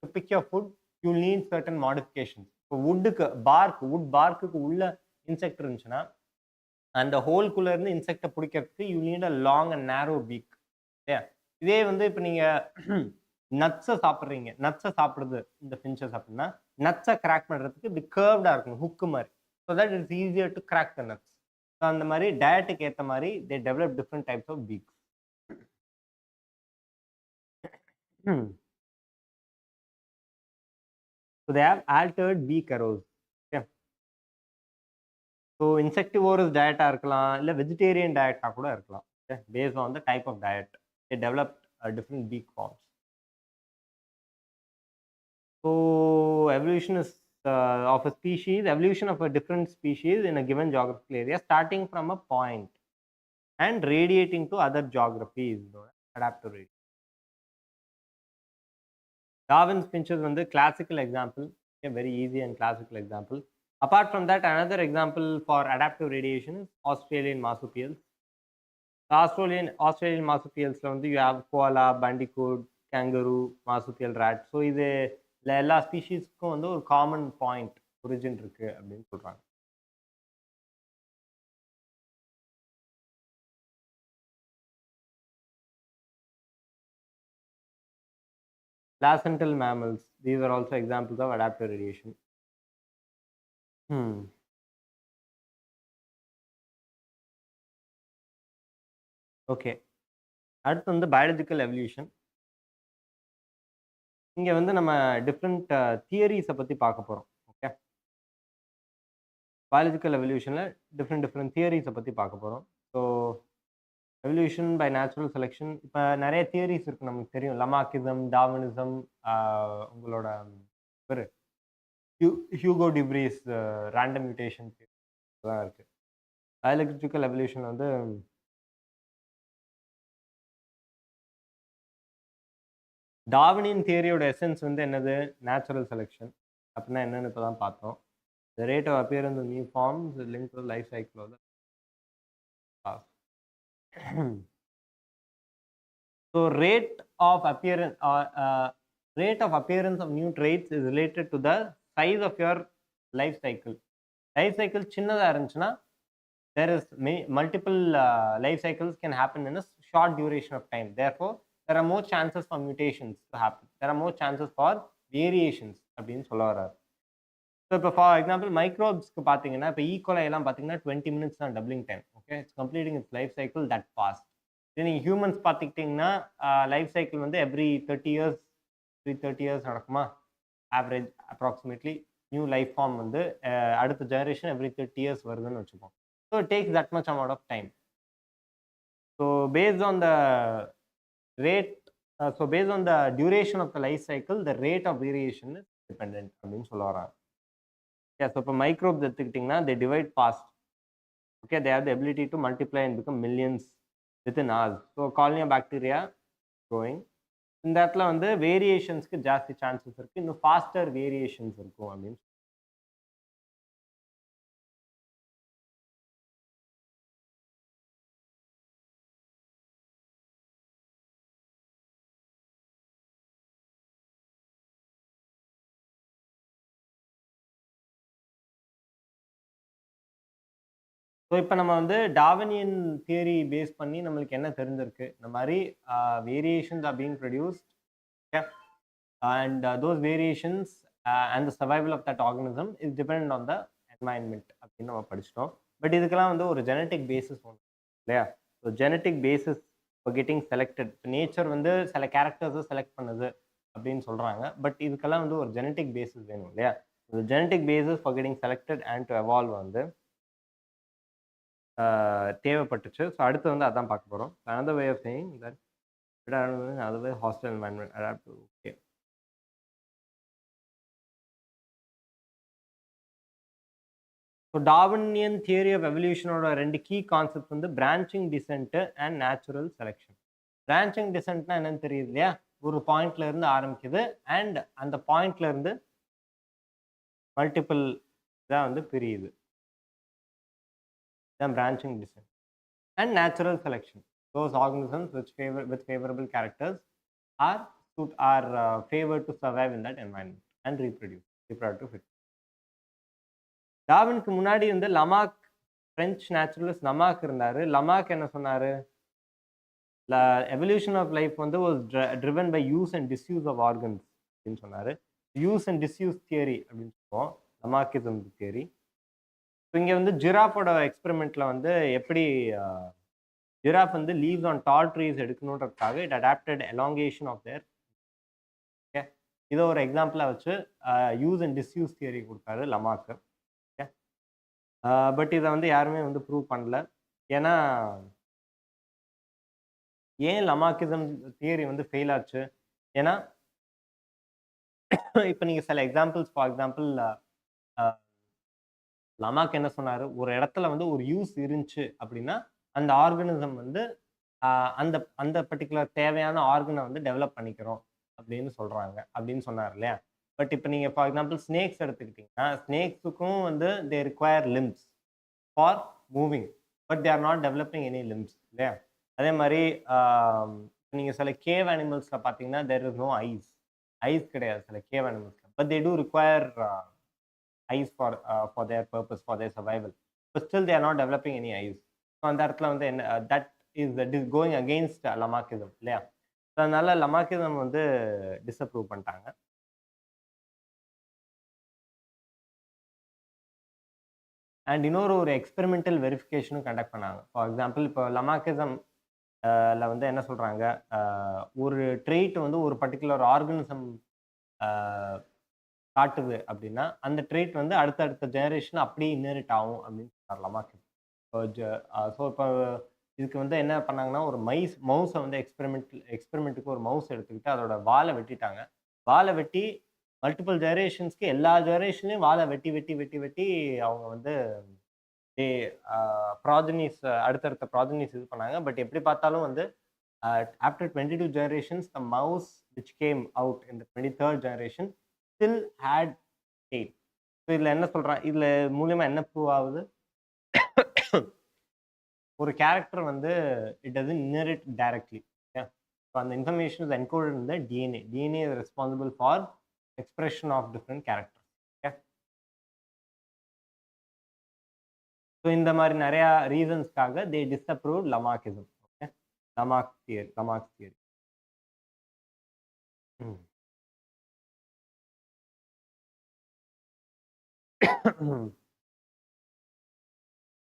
to pick your food you need certain modifications. இப்போ வுட் பார்க்குக்கு உள்ள இன்செக்ட் இருந்துச்சுன்னா, அந்த ஹோல்குள்ள இருந்து இன்செக்ட்ட புடிக்கிறதுக்கு you need a long and narrow beak. இல்லையா? இதே வந்து இப்ப நீங்க நட்ஸ சாப்பிடுறீங்க. நட்ஸ சாப்பிடுது இந்த ஃபின்ச்சஸ் அப்படின்னா, நட்ஸ கிராக் பண்றதுக்கு இப்படி கர்வ்டா இருக்கணும். ஹுக் மாரி. So that it's easier to crack the nuts. So அந்த மாரி டயட்டுக்கு ஏத்த மாரி they develop different types of beaks. So they have altered beak arrows. Okay. So insectivorous டயட்டா இருக்கலாம். இல்ல வெஜிடேரியன் டயட்டா கூட இருக்கலாம். Okay. Based on the type of diet. They developed different beak forms. So evolution is of a species, evolution of a different species in a given geographical area starting from a point and radiating to other geographies. Adaptive radiation. Darwin's finches வந்து classical example, a very easy and classical example. Apart from that, another example for adaptive radiation is Australian marsupials. Australian marsupialsல வந்து you have koala, bandicoot, kangaroo, marsupial rat. So இது எல்லா ஸ்பீஷீஸ்க்கும் வந்து ஒரு common point origin இருக்கு அப்படின்னு சொல்றாங்க. Placental mammals, these are also examples of adaptive radiation. Okay, அடுத்து வந்து பயாலஜிக்கல் எவல்யூஷன். இங்க வந்து நம்ம டிஃப்ரெண்ட் தியரிஸை பத்தி பார்க்க போறோம். ஓகே, பயாலஜிக்கல் எவல்யூஷன்ல டிஃப்ரெண்ட் தியரிஸை பத்தி பார்க்க போறோம். So evolution by natural selection, இப்போ நிறைய தியரிஸ் இருக்கு, நமக்கு தெரியும். லமார்க்கிசம், டார்வினிசம், உங்களோட பேரு ஹியூகோ டிப்ரீஸ் ரேண்டம் மியூட்டேஷன் தான் இருக்கு. பயாலஜிக்கல் எவல்யூஷன் வந்து டார்வினியன் தியரியோட எசன்ஸ் வந்து என்னது? நேச்சுரல் செலெக்ஷன் அப்படின்னா என்னன்னு இப்போ தான் பார்த்தோம். The rate of appearance of new forms is linked to the life cycle of the past. So rate of appearance of new traits is related to the size of your life cycle. Life cycle சின்னதா இருந்துச்சுன்னா there is multiple life cycles can happen in a short duration of time. Therefore, there are more chances for mutations to happen. There are more chances for variations அப்படின்னு சொல்ல வர்றாரு. So இப்போ for example மைக்ரோப்ஸ்க்கு பார்த்தீங்கன்னா, இப்போ E coli எல்லாம் பார்த்தீங்கன்னா 20 minutes தான் doubling time. Okay, it's completing its life cycle that fast. இதே நீங்கள் ஹியூமன்ஸ் பார்த்துக்கிட்டிங்கன்னா லைஃப் சைக்கிள் வந்து எவ்ரி 30 years நடக்குமா? Average approximately new life form வந்து அடுத்த ஜெனரேஷன் எவ்ரி 30 years வருதுன்னு வச்சுப்போம். So it takes that much amount of time. So based on the rate based on the duration of the life cycle, the rate of variation is dependent அப்படின்னு சொல்ல வராங்க. Yeah, so இப்போ microbes எடுத்துக்கிட்டிங்கன்னா they divide fast. Okay, they have the ability to multiply and become millions within hours. So colony of bacteria growing. இந்த இடத்துல வந்து வேரியேஷன்ஸ்க்கு ஜாஸ்தி chances இருக்கு, இன்னும் ஃபாஸ்டர் வேரியேஷன்ஸ் இருக்கும் அப்படின்னு. ஸோ இப்போ நம்ம வந்து டார்வினியன் தியரி பேஸ் பண்ணி நம்மளுக்கு என்ன தெரிஞ்சிருக்கு? இந்த மாதிரி variations are being produced, and those variations and the survival of that organism is dependent on the environment அப்படின்னு நம்ம படிச்சிட்டோம். பட் இதுக்கெல்லாம் வந்து ஒரு ஜெனட்டிக் பேசிஸ் ஒன்று இல்லையா? So genetic basis for getting selected. Nature வந்து சில கேரக்டர்ஸை செலக்ட் பண்ணுது அப்படின்னு சொல்கிறாங்க. பட் இதுக்கெல்லாம் வந்து ஒரு ஜெனட்டிக் பேசிஸ் வேணும் இல்லையா? Genetic basis for getting selected and to evolve வந்து தேவைப்பட்டுச்சு. ஸோ அடுத்து வந்து அதான் பார்க்க போகிறோம். Another way of saying that another way hostile environment adaptive. Okay. So Darwinian theory of எவல்யூஷனோட ரெண்டு கீ கான்செப்ட் வந்து branching descent and natural selection. Branching டிசென்ட்னா என்னன்னு தெரியுது இல்லையா? ஒரு பாயிண்ட்ல இருந்து ஆரம்பிக்குது அண்ட் அந்த பாயிண்ட்ல இருந்து மல்டிபிள் தான் வந்து பிரியுது. Branching descent. And natural selection. Those organisms with favorable characters are favored to survive in that environment and reproduce. Reproductive fit. டார்வினுக்கு முன்னாடி வந்து லமார்க், பிரெஞ்சு நேச்சுரலிஸ்ட் லமார்க் இருந்தாரு. லமார்க் என்ன சொன்னாரு? எவல்யூஷன் ஆஃப் லைஃப் வந்து was driven by use and disuse of organs அப்படின்னு சொன்னாரு. Use and disuse theory அப்படின்னு சொல்லுவோம், லமார்க்கிசம் தியரி. இங்க வந்து ஜிராஃபோட எக்ஸ்பெரிமெண்ட்ல வந்து எப்படி ஜிராஃப் வந்து லீவ்ஸ் ஆன் டால் ட்ரீஸ் எடுக்கணுன்றதுக்காக it adapted elongation of their. Okay, இதை ஒரு எக்ஸாம்பிளா வச்சு யூஸ் அண்ட் டிஸ்யூஸ் தியரி கொடுத்தாரு லமார்க். ஓகே, பட் இதை வந்து யாருமே வந்து ப்ரூவ் பண்ணல. ஏன்னா ஏன் லமார்க்கிசம் தியரி வந்து ஃபெயில் ஆச்சு? ஏன்னா இப்போ நீங்க சில எக்ஸாம்பிள்ஸ், ஃபார் எக்ஸாம்பிள் லமார்க் என்ன சொன்னாரு? ஒரு இடத்துல வந்து ஒரு யூஸ் இருந்துச்சு அப்படின்னா அந்த ஆர்கனிசம் வந்து அந்த அந்த பர்டிகுலர் தேவையான ஆர்கனை வந்து டெவலப் பண்ணிக்கிறோம் அப்படின்னு சொல்றாங்க அப்படின்னு சொன்னார் இல்லையா? பட் இப்போ நீங்க ஃபார் எக்ஸாம்பிள் ஸ்னேக்ஸ் எடுத்துக்கிட்டீங்கன்னா ஸ்னேக்ஸுக்கும் வந்து they require limbs for moving, but they are not developing any limbs இல்லையா? அதே மாதிரி நீங்க சில கேவ் அனிமல்ஸ்ல பார்த்தீங்கன்னா there is no eyes. Eyes கிடையாது சில கேவ் அனிமல்ஸ்ல, but they do require eyes for their purpose, for their survival. But still they are not developing any eyes. So அந்த இடத்துல வந்து என்ன that is going against Lamarckism இல்லையா? அதனால Lamarckism வந்து டிஸ்அப்ரூவ் பண்ணிட்டாங்க. அண்ட் இன்னொரு ஒரு எக்ஸ்பெரிமெண்டல் வெரிஃபிகேஷனும் கண்டக்ட் பண்ணாங்க. ஃபார் எக்ஸாம்பிள் இப்போ லமார்க்கிசம் வந்து என்ன சொல்றாங்க, ஒரு ட்ரெயிட் வந்து ஒரு பர்டிகுலர் ஆர்கனிசம் காட்டுது அப்படின்னா அந்த ட்ரெயிட் வந்து அடுத்தடுத்த ஜெனரேஷன் அப்படியே இன்ஹெரிட் ஆகும் அப்படின்னு சொன்னார் லமார்க்கிசம். ஸோ இப்போ இதுக்கு வந்து என்ன பண்ணாங்கன்னா ஒரு மவுஸை வந்து எக்ஸ்பெரிமெண்ட்டுக்கு ஒரு மவுஸ் எடுத்துக்கிட்டு அதோட வாலை வெட்டிட்டாங்க. வாலை வெட்டி மல்டிபிள் ஜெனரேஷன்ஸ்க்கு எல்லா ஜெனரேஷன்லையும் வாலை வெட்டி வெட்டி வெட்டி வெட்டி அவங்க வந்து ப்ராஜனிஸ் அடுத்தடுத்த ப்ராஜனிஸ் இது பண்ணாங்க. பட் எப்படி பார்த்தாலும் வந்து after 22 generations the mouse which came out in the 23rd generation still had tail. So இதில் என்ன சொல்கிறான், இதில் மூலியமா என்ன ப்ரூவ் ஆகுது? ஒரு கேரக்டர் வந்து it doesn't inherit directly. So அந்த information is encoded in the DNA. DNA is responsible for expression of different character. Okay, so இந்த மாதிரி நிறையா ரீசன்ஸ்க்காக they disapprove Lamarckism. Okay, Lamarck theory.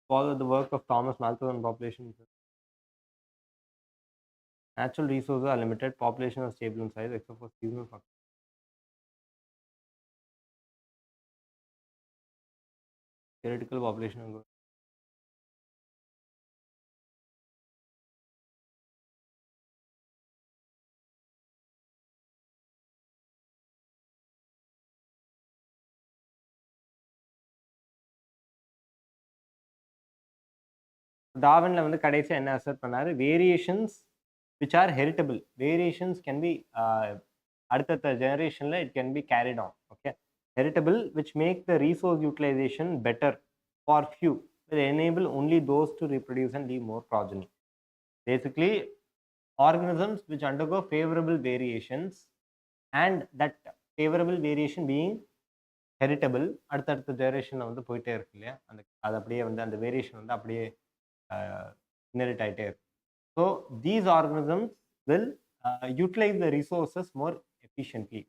Follow the work of Thomas Malthus on population. Natural resources are limited, population is stable in size except for seasonal factors. Theoretical population. டார்வின்ல வந்து கடைசியா என்ன assert பண்ணாரு? Variations which are heritable. Variations can be அடுத்தடுத்த ஜெனரேஷன்ல it can be carried on. Okay, heritable which make the resource utilization better for few will enable only those to reproduce and leave more progeny. Basically, organisms which undergo favorable variations and that favorable variation being heritable அடுத்தடுத்த ஜெனரேஷன்ல வந்து போயிட்டே இருக்கு இல்லையா? அது அப்படியே வந்து அந்த variation வந்து அப்படியே இன்ஹெரிட் ஆகிட்டே இருக்கு. So these organisms will utilise the resources more efficiently.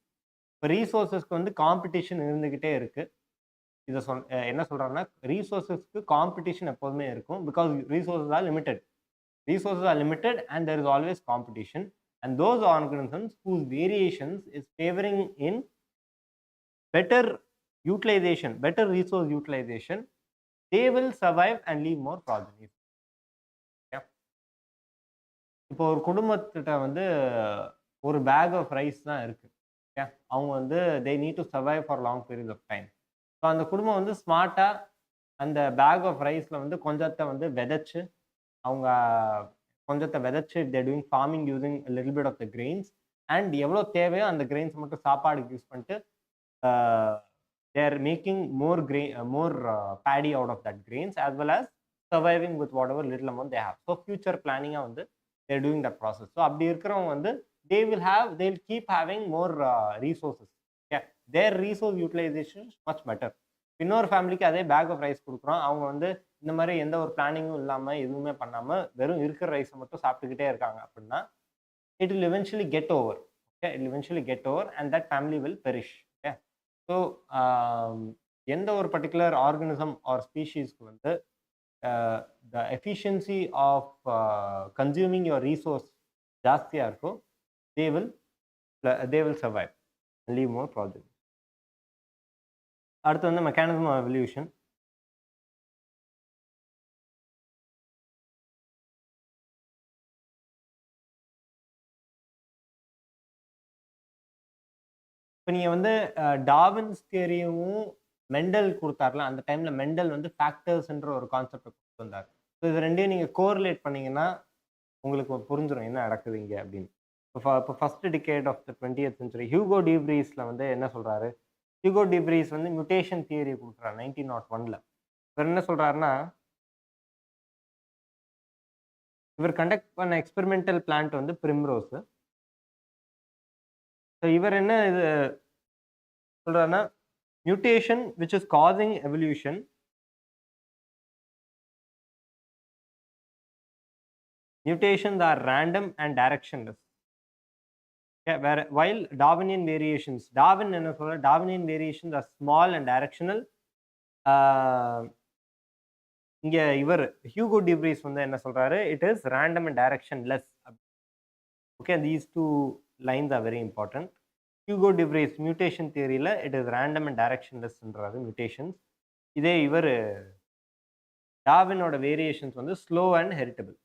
இப்போ ரீசோர்ஸஸ்க்கு வந்து காம்படிஷன் இருந்துக்கிட்டே இருக்கு. இதை என்ன சொல்றாங்கன்னா, ரீசோர்ஸஸ்க்கு காம்படிஷன் எப்போதுமே இருக்கும். Because resources are limited and there is always competition, and those organisms whose variations is favoring in better utilization, better resource utilization, they will survive and leave more progeny. இப்போ ஒரு குடும்பத்திட்ட வந்து ஒரு பேக் ஆஃப் ரைஸ் தான் இருக்கு. Okay, அவங்க வந்து they need to survive for long period of time. So அந்த குடும்பம் வந்து ஸ்மார்ட்டாக அந்த பேக் ஆஃப் ரைஸில் வந்து கொஞ்சத்தை வந்து விதைச்சு, அவங்க கொஞ்சத்தை விதைச்சு they're doing farming using little bit of the grains, and எவ்வளோ தேவையோ அந்த கிரெயின்ஸ் மட்டும் சாப்பாடுக்கு யூஸ் பண்ணிட்டு they're making more paddy out of that grains as well as surviving with whatever little amount they have. So future பிளானிங்காக வந்து they're doing that process. So அப்படி இருக்கிறவங்க வந்து they'll keep having more resources. Yeah, their resource utilization is much better. இன்னொரு ஃபேமிலிக்கு அதே back of rice குடுக்குறோம். அவங்க வந்து இந்த மாரி எந்த ஒரு பிளானிங்கும் இல்லாம, எதுவுமே பண்ணாம, வெறும் இருக்கிற ரைஸ மட்டும் சாப்பிட்டுக்கிட்டே இருக்காங்க அப்படின்னா, it will eventually get over. Okay. It will eventually get over and that family will perish. Okay. So எந்த ஒரு பர்ட்டிகுலர் ஆர்கனிசம் ஆர் ஸ்பீஷீஸ்க்கு வந்து the efficiency of consuming your resource ஜாஸ்தியா இருக்கோ, they will survive and leave more project. அடுத்து வந்து mechanism of evolution. இப்போ நீங்க வந்து டார்வின்ஸ் தியரியும் மெண்டல் குடுத்தார்ல, அந்த டைம்ல மெண்டல் வந்து ஃபேக்டர்ஸ்ன்ற ஒரு கான்செப்ட்ட கொண்டு வந்தார். ஸோ இது 2யும் நீங்க கோரிலேட் பண்ணீங்கன்னா, உங்களுக்கு புரிஞ்சிரும் என்ன நடக்குது இங்க அப்படின்னு. இப்போ first decade of the 20th century Hugo டிப்ரீஸ்ல வந்து என்ன சொல்றாரு? ஹியூகோ டிப்ரீஸ் வந்து மியூட்டேஷன் தியரி குடுக்குறாரு 1901ல. இவர் என்ன சொல்றாருன்னா, இவர் கண்டக்ட் பண்ண எக்ஸ்பெரிமெண்டல் பிளான்ட் வந்து பிரிம்ரோஸ். ஸோ இவர் என்ன இது சொல்றாருன்னா, mutation which is causing evolution mutations are random and directionless. Okay, while Darwinian variations, Darwin என்ன சொல்ற, Darwinian variations are small and directional. இங்க இவர் ஹியூகோ டிப்ரீஸ் வந்து என்ன சொல்றாரு, it is random and directionless. Okay, these two lines are very important. Hugo de Vries mutation தியரியில it is random and directionlessன்றாரு mutations. இதே இவர் டார்வினோட வேரியேஷன்ஸ் வந்து ஸ்லோ அண்ட் ஹெரிட்டபிள்.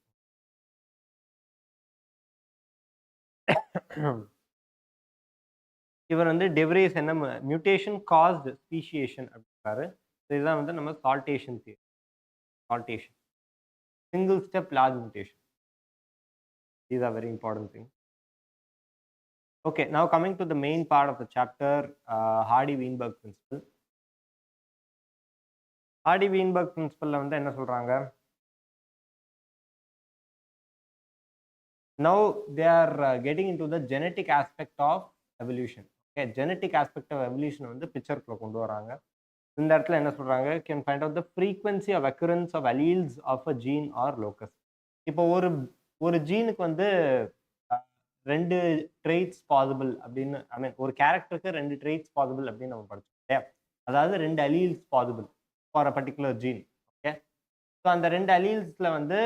இவர் வந்து டெவ்ரேஸ் என்ன மியூட்டேஷன் காஸ்ட் ஸ்பீஷியேஷன் அப்படின்றாரு. இதுதான் வந்து நம்ம saltation theory. Saltation single step large mutation. These are very important things. Okay, now coming to the main part of the chapter, Hardy-Weinberg principle. Hardy-Weinberg principle வந்து என்ன சொல்றாங்க? Now they are getting into the genetic aspect of evolution. Okay, genetic aspect of evolution வந்து பிக்சர்க்குள்ள கொண்டு வராங்க. இந்த இடத்துல என்ன சொல்றாங்க, can find out the frequency of occurrence of alleles of a gene or locus. இப்போ ஒரு ஜீனுக்கு வந்து 2 ட்ரெய்ட்ஸ் பாசிபிள் அப்படின்னு, ஐ மீன் ஒரு கேரக்டருக்கு 2 ட்ரெய்ட்ஸ் பாசிபிள் அப்படின்னு நம்ம படிச்சோம். அதாவது 2 alleles possible for a particular gene. Okay. So அந்த 2 அலீல்ஸ்ல வந்து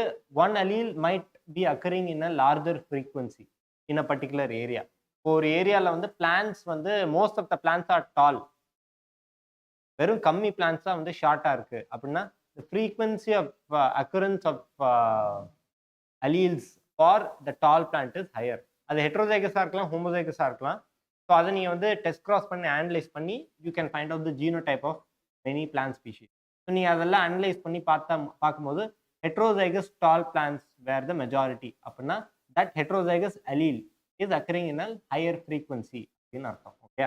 1 allele might be occurring in a larger frequency in a particular area. இப்போ ஒரு ஏரியால வந்து பிளான்ட்ஸ் வந்து most of the plants are tall, வெறும் கம்மி பிளான்ட்ஸ் தான் வந்து ஷார்ட்டா இருக்கு அப்படின்னா, the frequency of occurrence of alleles for the tall plant is higher. அது ஹெட்ரோசைகஸா இருக்கலாம், ஹோமோசைகஸா இருக்கலாம். ஸோ அதை நீங்க வந்து டெஸ்ட் கிராஸ் பண்ணி அனலைஸ் பண்ணி you can find out the genotype of many plant species. So நீங்க அதெல்லாம் அனலைஸ் பண்ணி பார்க்கும்போது heterozygous tall plants were the majority அப்படின்னா that heterozygous allele is occurring in a higher frequency அப்படின்னு அர்த்தம். ஓகே.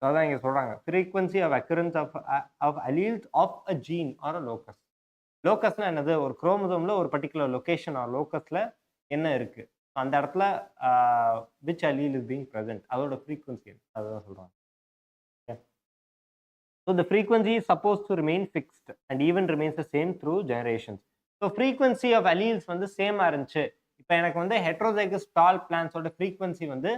அதான் இங்க சொல்றாங்க frequency of occurrence of alleles of a gene or a locus. லோக்கஸ்னா என்னது, ஒரு குரோமோசோம்ல ஒரு பர்டிகுலர் லொகேஷன் ஆர் லோக்கஸ்ல என்ன இருக்கு, அந்த இடத்துல which allele is being present, அதோட frequency அதுதான் சொல்றாங்க. So the frequency is supposed to remain fixed and even remains the same through generations. So frequency of alleles வந்து சேமா இருந்துச்சு. இப்போ எனக்கு வந்து ஹெட்ரோசைகஸ் டால் பிளான்ஸோட frequency வந்து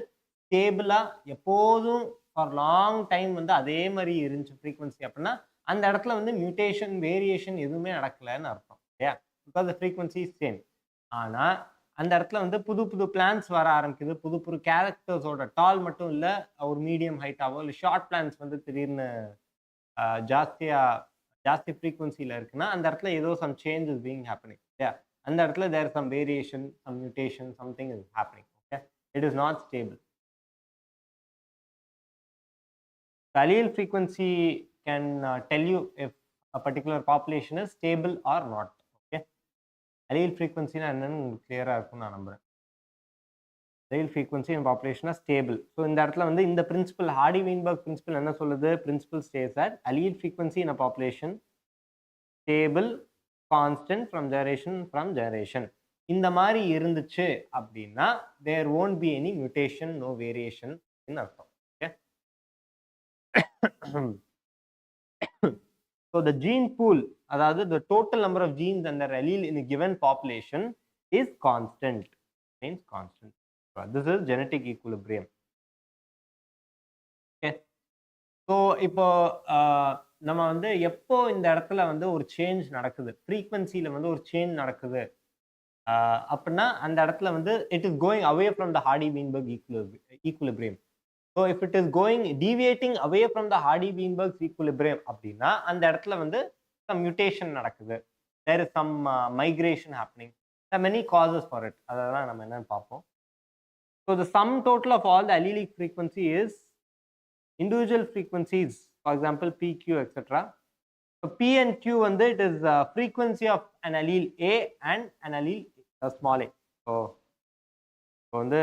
ஸ்டேபிளா எப்போதும் ஃபார் லாங் டைம் வந்து அதே மாதிரி இருந்துச்சு frequency அப்படின்னா, அந்த இடத்துல வந்து மியூட்டேஷன் வேரியேஷன் எதுவுமே நடக்கலன்னு அர்த்தம். இல்லையா? Because the frequency is same. ஆனா அந்த இடத்துல வந்து புது புது பிளான்ஸ் வர ஆரம்பிக்குது, புது புது கேரக்டர்ஸோட டால் மட்டும் இல்லை, ஒரு மீடியம் ஹைட்டாவோ இல்லை ஷார்ட் பிளான்ஸ் வந்து திடீர்னு ஜாஸ்தி ஃப்ரீக்வன்சியில் இருக்குன்னா அந்த இடத்துல ஏதோ some change is being happening. இல்லையா? அந்த இடத்துல there some variation, some mutation, something is happening. Okay. It is not stable. Allele frequency can tell you if a particular population is stable or not. Okay. Allele frequency na என்னன்னு உங்களுக்கு கிளியரா இருக்கும் நான் நம்புறேன். Allele frequency in population is stable. So இந்த இடத்துல வந்து இந்த principle, Hardy-Weinberg principle என்ன சொல்லுது? Principle states that allele frequency in a population stable, constant from generation. இந்த மாதிரி இருந்துச்சு அப்படின்னா there won't be any mutation, no variation in அர்த்தம். So the gene pool, அதாவது the total number of genes and their allele in a given population is constant, means constant. This is genetic equilibrium. Okay. So இப்போ நம்ம வந்து எப்போ இந்த இடத்துல வந்து ஒரு சேஞ்ச் நடக்குது, ஃப்ரீக்வன்சில வந்து ஒரு சேஞ்ச் நடக்குது அப்படின்னா அந்த இடத்துல வந்து it is going away from the Hardy-Weinberg equilibrium. So if it is going deviating away from the Hardy-Weinberg equilibrium அப்படின்னா அந்த இடத்துல வந்து some mutation நடக்குது, there is some migration happening. There are many causes for it. அதெல்லாம் நம்ம என்னன்னு பார்ப்போம். So the sum total of all the allelic frequency is individual frequencies, for example p, q, etc. So p and q வந்து it is frequency of an allele A and an allele small a. So வந்து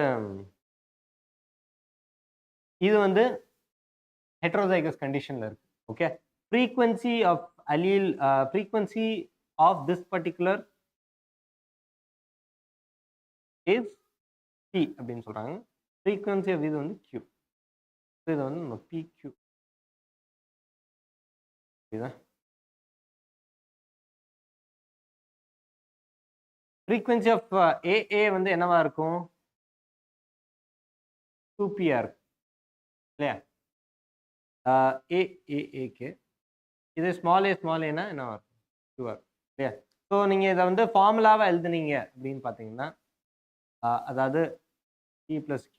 இது வந்து heterozygous conditionல இருக்கு. Okay, frequency of allele, frequency of this particular is p அப்படின்னு சொல்றாங்க. frequency of இது வந்து q. இது வந்து நம்ம pq. இதுதான் frequency of AA வந்து என்னவா இருக்கும், 2p இருக்கும் இல்லையா, ஏஏஏக்கு. இது ஸ்மால் ஏனா என்னவா இருக்கும், q இருக்கும் இல்லையா. ஸோ நீங்கள் இதை வந்து ஃபார்முலாவாக எழுதுனீங்க அப்படின்னு பார்த்தீங்கன்னா, அதாவது p + q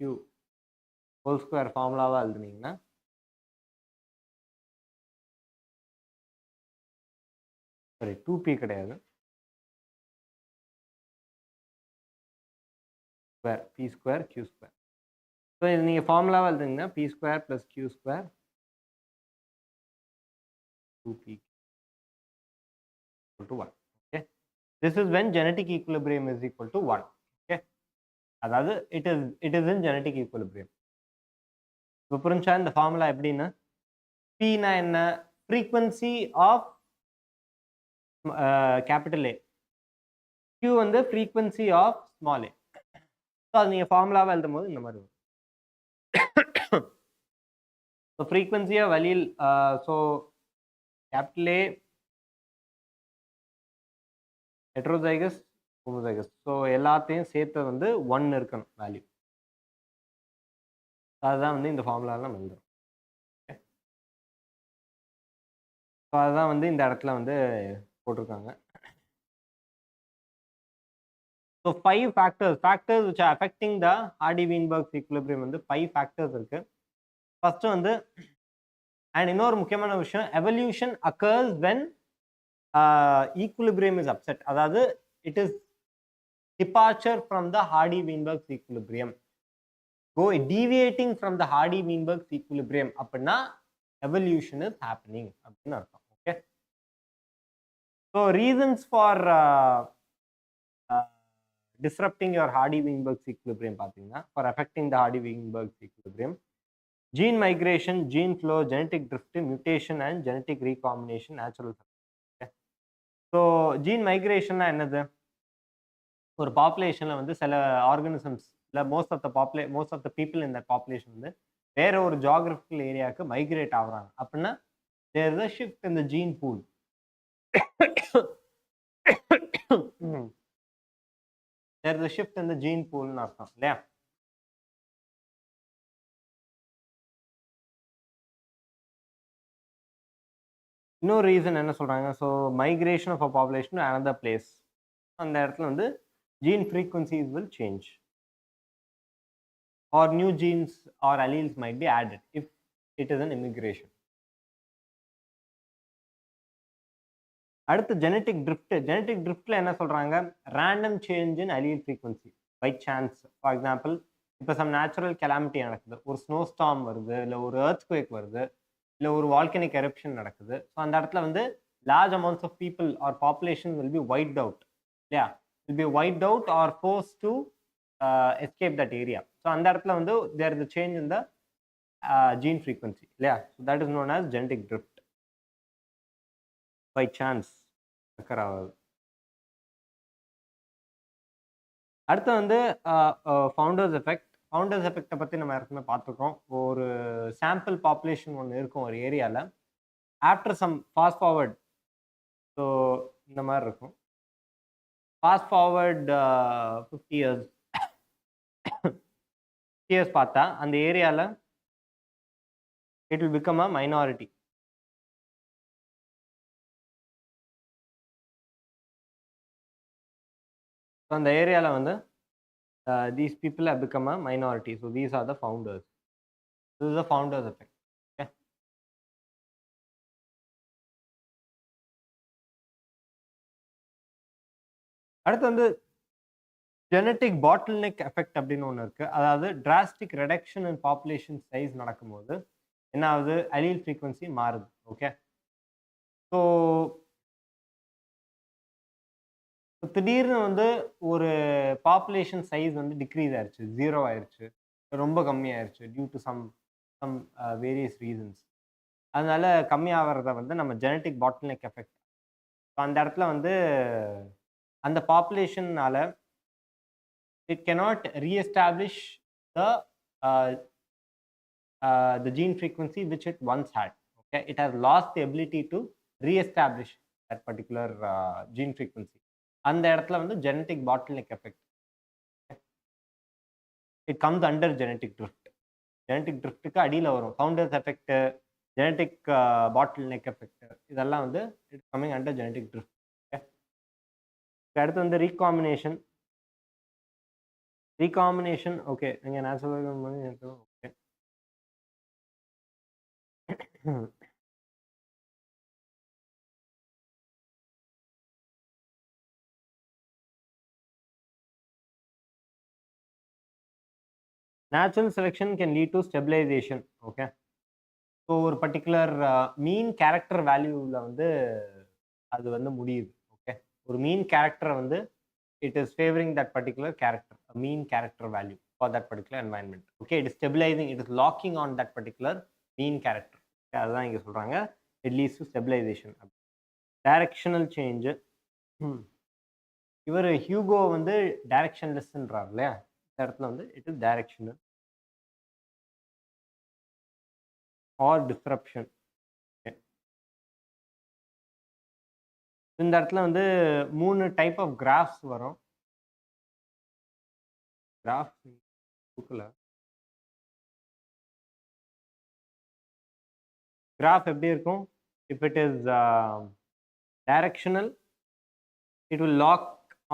ஹோல் ஸ்கொயர் ஃபார்முலாவாக எழுதுனீங்கன்னா சரி 2p கிடையாது, square p square q square. So இது நீங்கள் ஃபார்முலாவாக எழுதுனீங்கன்னா p square + q square 2p = 1. Okay, this is when genetic equilibrium is equal to 1. Okay, அதாவது it is in genetic equilibrium. இப்போ புரிஞ்சா இந்த formula எப்படின்னா, p னா என்ன, frequency of capital A, q வந்து frequency of small a. So அது நீங்கள் ஃபார்முலாவாக எழுதும் போது இந்த மாதிரி வரும். So frequency of allele, so capital A, heterozygous, homozygous, so எல்லாத்தையும் சேர்த்து வந்து 1 இருக்கணும் வேல்யூ. அதுதான் வந்து இந்த ஃபார்முலாவில் நம்ம எழுதுறோம். ஸோ அதுதான் வந்து இந்த இடத்துல வந்து போட்டிருக்காங்க. So 5 factors which are affecting the Hardy-Weinberg equilibrium வந்து 5 factors இருக்கு. ஃபர்ஸ்ட் வந்து, அண்ட் இன்னொரு முக்கியமான விஷயம், evolution occurs when equilibrium is upset. அதாவது it is departure from the Hardy-Weinberg equilibrium, deviating from the Hardy-Weinberg equilibrium அப்படின்னா evolution is happening அப்படின்னு அர்த்தம். Okay, so reasons for disrupting your Hardy-Weinberg equilibrium பார்த்தீங்கன்னா, for affecting the Hardy-Weinberg equilibrium, gene migration, gene flow, genetic drift, mutation and genetic recombination, natural. Okay, so gene migration என்னது, ஒரு பாப்புலேஷனில் வந்து சில organisms இல்லை most of the people in that population வந்து வேற ஒரு ஜியாகிரபிக்கல் ஏரியாவுக்கு மைக்ரேட் ஆகுறாங்க அப்படின்னா there is a shift in the gene pool. There is a shift in the gene pool ன்னு அர்த்தம் இல்லையா. இன்னொரு ரீசன் என்ன சொல்றாங்க, so migration of a population to another place, அந்த இடத்துல வந்து gene frequencies will change or new genes or alleles might be added if it is an immigration. அடுத்து genetic driftல என்ன சொல்றாங்க, random change in allele frequency by chance. For example, இப்போ some natural calamity நடக்குது, ஒரு snow storm வருது, இல்லை ஒரு earthquake வருது, இல்லை ஒரு volcanic eruption நடக்குது. ஸோ அந்த இடத்துல வந்து large amounts of people or population will be wiped out. இல்லையா, will be wiped out or forced to escape that area. So அந்த இடத்துல வந்து there is a change in the gene frequency இல்லையா. So that is known as genetic drift. By chance occur ஆகுது. அடுத்து வந்து founders எஃபெக்டை பற்றி நம்ம ஏற்கனவே பார்த்துருக்கோம். ஒரு சாம்பிள் பாப்புலேஷன் ஒன்று இருக்கும் ஒரு ஏரியாவில், after some fast forward so இந்த மாதிரி இருக்கும். ஃபாஸ்ட் ஃபார்வர்ட் 50 இயர்ஸ் பார்த்தா அந்த ஏரியாவில் it will become a minority. அந்த ஏரியாவில் வந்து these people have become a minority. So these are the founders. This is the founders effect. Okay. அடுத்து வந்து ஜெனட்டிக் பாட்டில்நெக் எஃபெக்ட் அப்படின்னு ஒன்று இருக்கு. அதாவது டிராஸ்டிக் ரெடக்ஷன் இன் பாப்புலேஷன் சைஸ் நடக்கும்போது என்ன ஆகுது, அலீல் ஃப்ரீக்வன்சி மாறுது. ஓகே, ஸோ திடீர்னு வந்து ஒரு பாப்புலேஷன் சைஸ் வந்து டிக்ரீஸ் ஆயிடுச்சு, 0 ஆயிடுச்சு, ரொம்ப கம்மியாயிருச்சு due to some various reasons. அதனால கம்மியாகிறத வந்து நம்ம ஜெனட்டிக் பாட்டில்நெக் எஃபெக்ட். அந்த இடத்துல வந்து அந்த பாப்புலேஷன்னால it cannot re-establish the gene frequency which it once had. Okay, it has lost the ability to re-establish that particular gene frequency. அந்த இடத்துல வந்து genetic bottleneck effect. Okay. It comes under genetic drift. Genetic driftக்கு அடியில் வரும் founders effect, genetic bottleneck effect, இதெல்லாம் வந்து it coming under genetic drift. Okay. அடுத்து வந்து recombination. Okay, நீங்க natural okay. Natural selection can lead to stabilization. Okay, so ஒரு particular mean character வேல்யூவில் வந்து அது வந்து முடியுது. ஓகே, ஒரு மீன் கேரக்டரை வந்து it is favouring that particular character, mean character value for that particular environment. Okay, it is stabilising, it is locking on that particular mean character. அதுதான் இங்கே சொல்கிறாங்க, it leads to stabilisation. Directional change, இவர் Hugo வந்து டைரக்ஷன்லெஸ்ன்றார் இல்லையா, இந்த இடத்துல வந்து it is directional or disruption. இந்த இடத்துல வந்து 3 டைப் ஆஃப் கிராஃப்ஸ் வரும். கிராஃப் எப்படி இருக்கும்? If it is directional, it will lock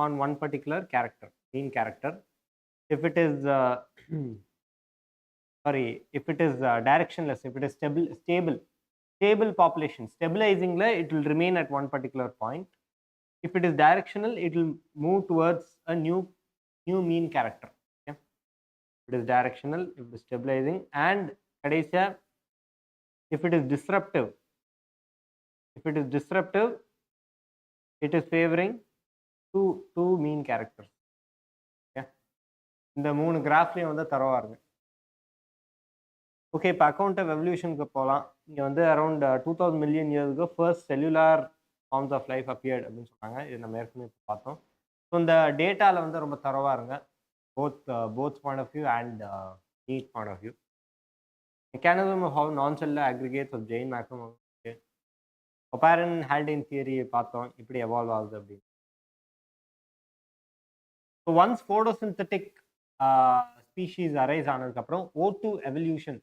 on one particular character, mean character. If it is if it is directionless, if it is stable population, stabilizing, it will remain at one particular point. If it is directional, it will move towards a new mean character. Okay? If it is directional, if it is stabilizing, and kadesha, if it is disruptive, it is favoring two mean characters. Okay, இந்த 3 கிராஃப்லயும் வந்து தரவா இருக்கு. Okay, இப்போ account of எவல்யூஷனுக்கு போகலாம். இங்கே வந்து around 2000 million இயர்ஸ்க்கு first cellular forms of life appeared அப்படின்னு சொன்னாங்க. இது நம்ம ஏற்கனவே பார்த்தோம். ஸோ இந்த டேட்டாவில் வந்து ரொம்ப தரவாக இருங்க, both point of view and need point of view. Mechanism of how non cellular aggregates of ஜெயின் மேக்ஸிமம் ஒப்பாரன் ஹால்டேன் தியரி பார்த்தோம், இப்படி எவால்வ் ஆகுது அப்படின்னு. So once photosynthetic species arise ஆனதுக்கப்புறம் O2 எவல்யூஷன்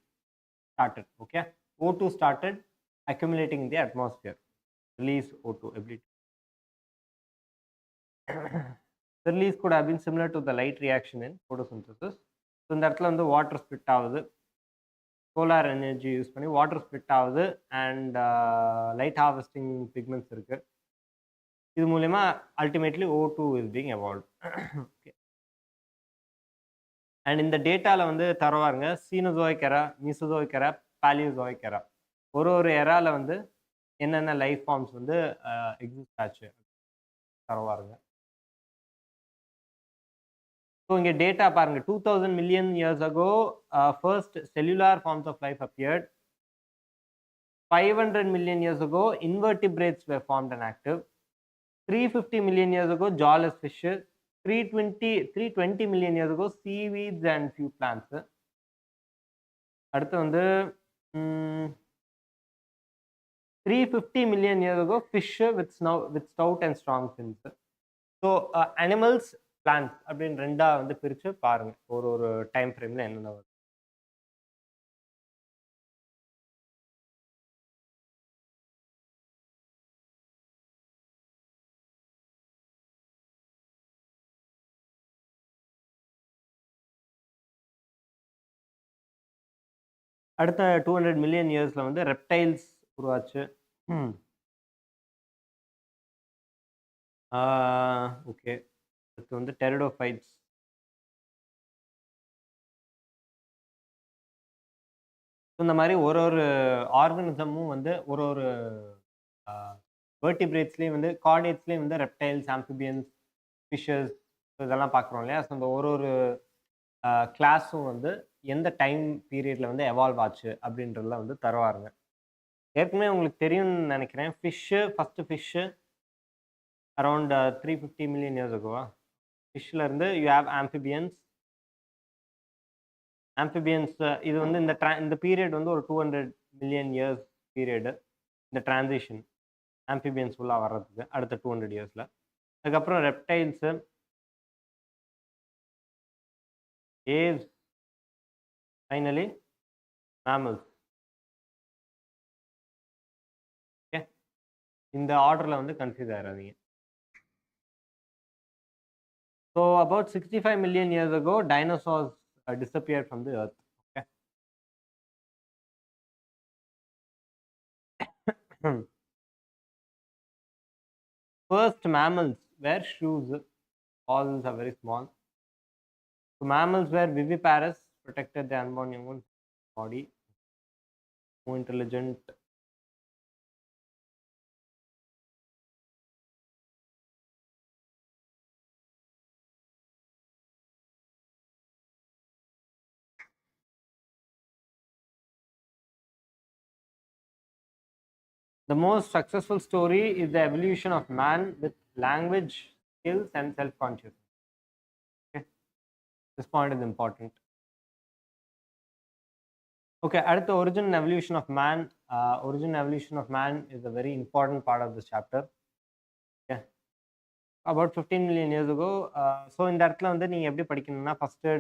started. Okay, O2 started accumulating in the atmosphere. Release O2 ability. The release could have been similar to the light reaction in photosynthesis. So இந்த இடத்துல வந்து water split ஆகுது, solar energy use பண்ணி water split ஆகுது, and light harvesting pigments இருக்கு. இது மூலமா ultimately O2 is being evolve. Okay, and இந்த டேட்டாவில் வந்து தரவாருங்க சீனோசோயிக் எரா, மீசோசோயிக் எரா, பாலியோசோயிக் எரா, ஒரு எராவில் வந்து என்னென்ன லைஃப் ஃபார்ம்ஸ் வந்து எக்ஸிஸ்ட் ஆச்சு தரவாருங்க. ஸோ இங்கே டேட்டா பாருங்க, 2000 million years ago first cellular forms of life appeared. 500 million years ago invertebrates were formed and active. 350 million years ago jawless fish. 320 million years ago seaweeds and few plants. அடுத்து வந்து 350 million years ago, fish with stout and strong fins. So animals, plants அப்படின்னு ரெண்டா வந்து பிரிச்சு பாருங்க ஒரு ஒரு time ஃப்ரேம்ல என்னென்ன வருது. அடுத்த 200 மில்லியன் இயர்ஸ்ல வந்து ரெப்டைல்ஸ் உருவாச்சு. ஓகே. அடுத்து வந்து டெரிடோஃபைட்ஸ். இந்த மாதிரி ஒரு ஒரு ஆர்கனிசமும் வந்து ஒரு ஒரு வெர்டிபிரேட்ஸ்லேயும் வந்து கார்டேட்ஸ்லேயும் வந்து ரெப்டைல்ஸ், ஆம்பிபியன்ஸ், ஃபிஷஸ் இதெல்லாம் பார்க்குறோம் இல்லையா? ஸோ இந்த ஒரு ஒரு கிளாஸும் வந்து எந்த டைம் பீரியட்ல வந்து எவால்வ் ஆச்சு அப்படின்றதுல வந்து தருவாருங்க. ஏற்கனவே உங்களுக்கு தெரியும்னு நினைக்கிறேன். First fish around 350 million years agoவா? ஃபிஷ்ல இருந்து யூ ஹேவ் ஆம்பிபியன்ஸ். இது வந்து இந்த பீரியட் வந்து ஒரு 200 மில்லியன் இயர்ஸ் பீரியடு. இந்த டிரான்சிஷன் ஆம்பிபியன்ஸ் உள்ள வர்றதுக்கு அடுத்த 200 இயர்ஸ்ல. அதுக்கப்புறம் reptiles, Aves, finally mammals. Okay. இந்த ஆர்டர்ல வந்து confuse ஆயிடாதீங்க. So about 65 million years ago, dinosaurs disappeared from the earth. Okay. First mammals were shrews. Fossils are very small. So mammals were viviparous, protected their unborn young body. More intelligent. The most successful story is the evolution of man with language, skills, and self-consciousness. Okay. This point is important. Okay, அடுத்த origin and evolution of man. Origin and evolution of man is a very important part of this chapter. Okay. About 15 million years ago. So இந்த இடத்துல வந்து நீங்கள் எப்படி படிக்கணும்னா first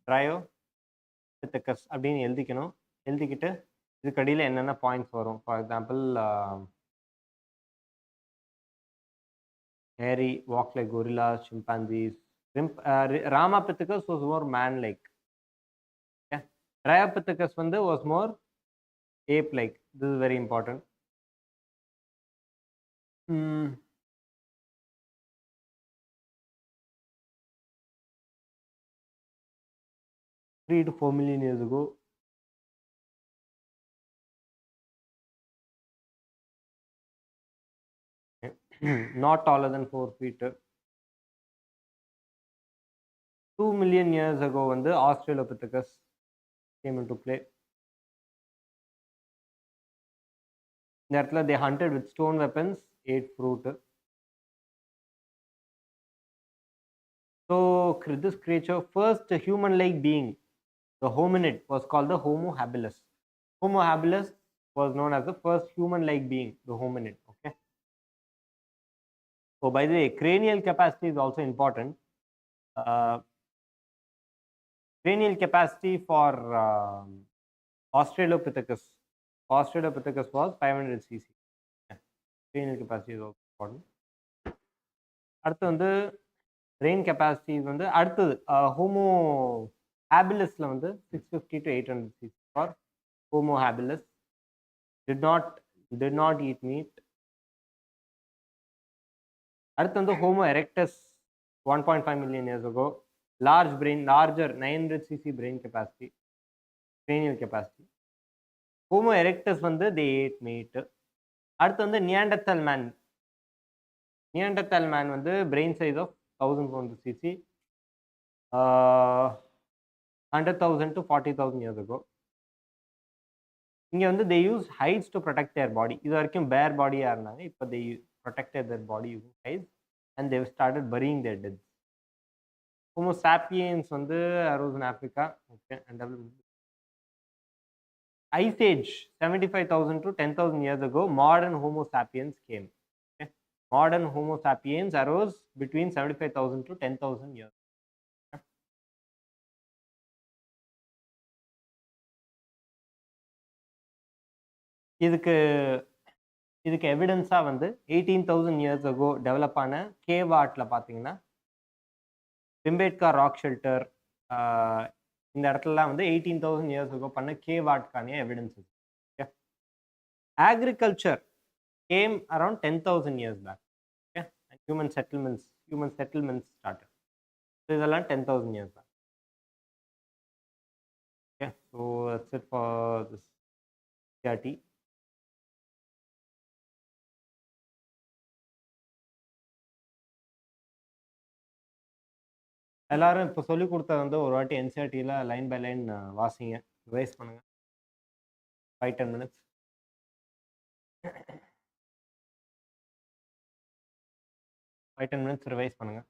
ட்ரையோபித்தெக்கஸ் அப்படின்னு எழுதிக்கணும். எழுதிக்கிட்டு இதுக்கடியில் என்னென்ன பாயிண்ட்ஸ் வரும். For example hairy, walk like gorillas, chimpanzees. Ramapithecus was more man-like. Okay. Dryopithecus was more ape-like. This is very important. 3 to 4 million years ago. Not taller than 4 feet. 2 million years ago, the Australopithecus came into play. They hunted with stone weapons, ate fruit. So this creature, first human-like being, the hominid, was called the Homo habilis. Homo habilis was known as the first human-like being, the hominid. Okay. So by the way, cranial capacity is also important. Cranial capacity for Australopithecus was 500 cc. Cranial capacity is also important. அடுத்து வந்து brain capacity வந்து அடுத்தது Homo habilisல வந்து 650 to 800 cc for Homo habilis. Did not eat meat. அடுத்து வந்து Homo erectus 1.5 million years ago. Larger 900 cc brain capacity, cranial capacity. Homo erectus வந்து they ate meat. அடுத்து வந்து Neanderthal man வந்து brain size of 1400 cc, 100,000 to 40,000 years ago. இங்க வந்து they use hides to protect their body. இது வரைக்கும் bare bodyயா இருந்தாங்க. இப்போ they protected their body using hides and they started burying their dead. Homo sapiens வந்து arose in Africa. Okay, and Ice Age, 75,000 to 10,000 years ago, modern Homo sapiens came. Okay? Modern Homo sapiens arose between 75,000 to 10,000 years. Okay? இதுக்கு எவிடன்ஸாக வந்து 18,000 years ago develop ஆன cave ஆர்ட்டில் பார்த்தீங்கன்னா Bhimbetka rock shelter இந்த இடத்துலலாம் வந்து 18,000 years ago பண்ண cave ஆர்ட்கான evidence இருக்கு. Okay, agriculture came around 10,000 years back. Okay, and human settlements started. So இதெல்லாம் 10,000 years back. Okay, so that's it for this CRT. எல்லாரும் இப்போ சொல்லி கொடுத்த வந்து ஒரு வாட்டி என்சிஆர்டியில் லைன் பை லைன் வாசிங்க, ரிவைஸ் பண்ணுங்க. 5-10 minutes. ரிவைஸ் பண்ணுங்க.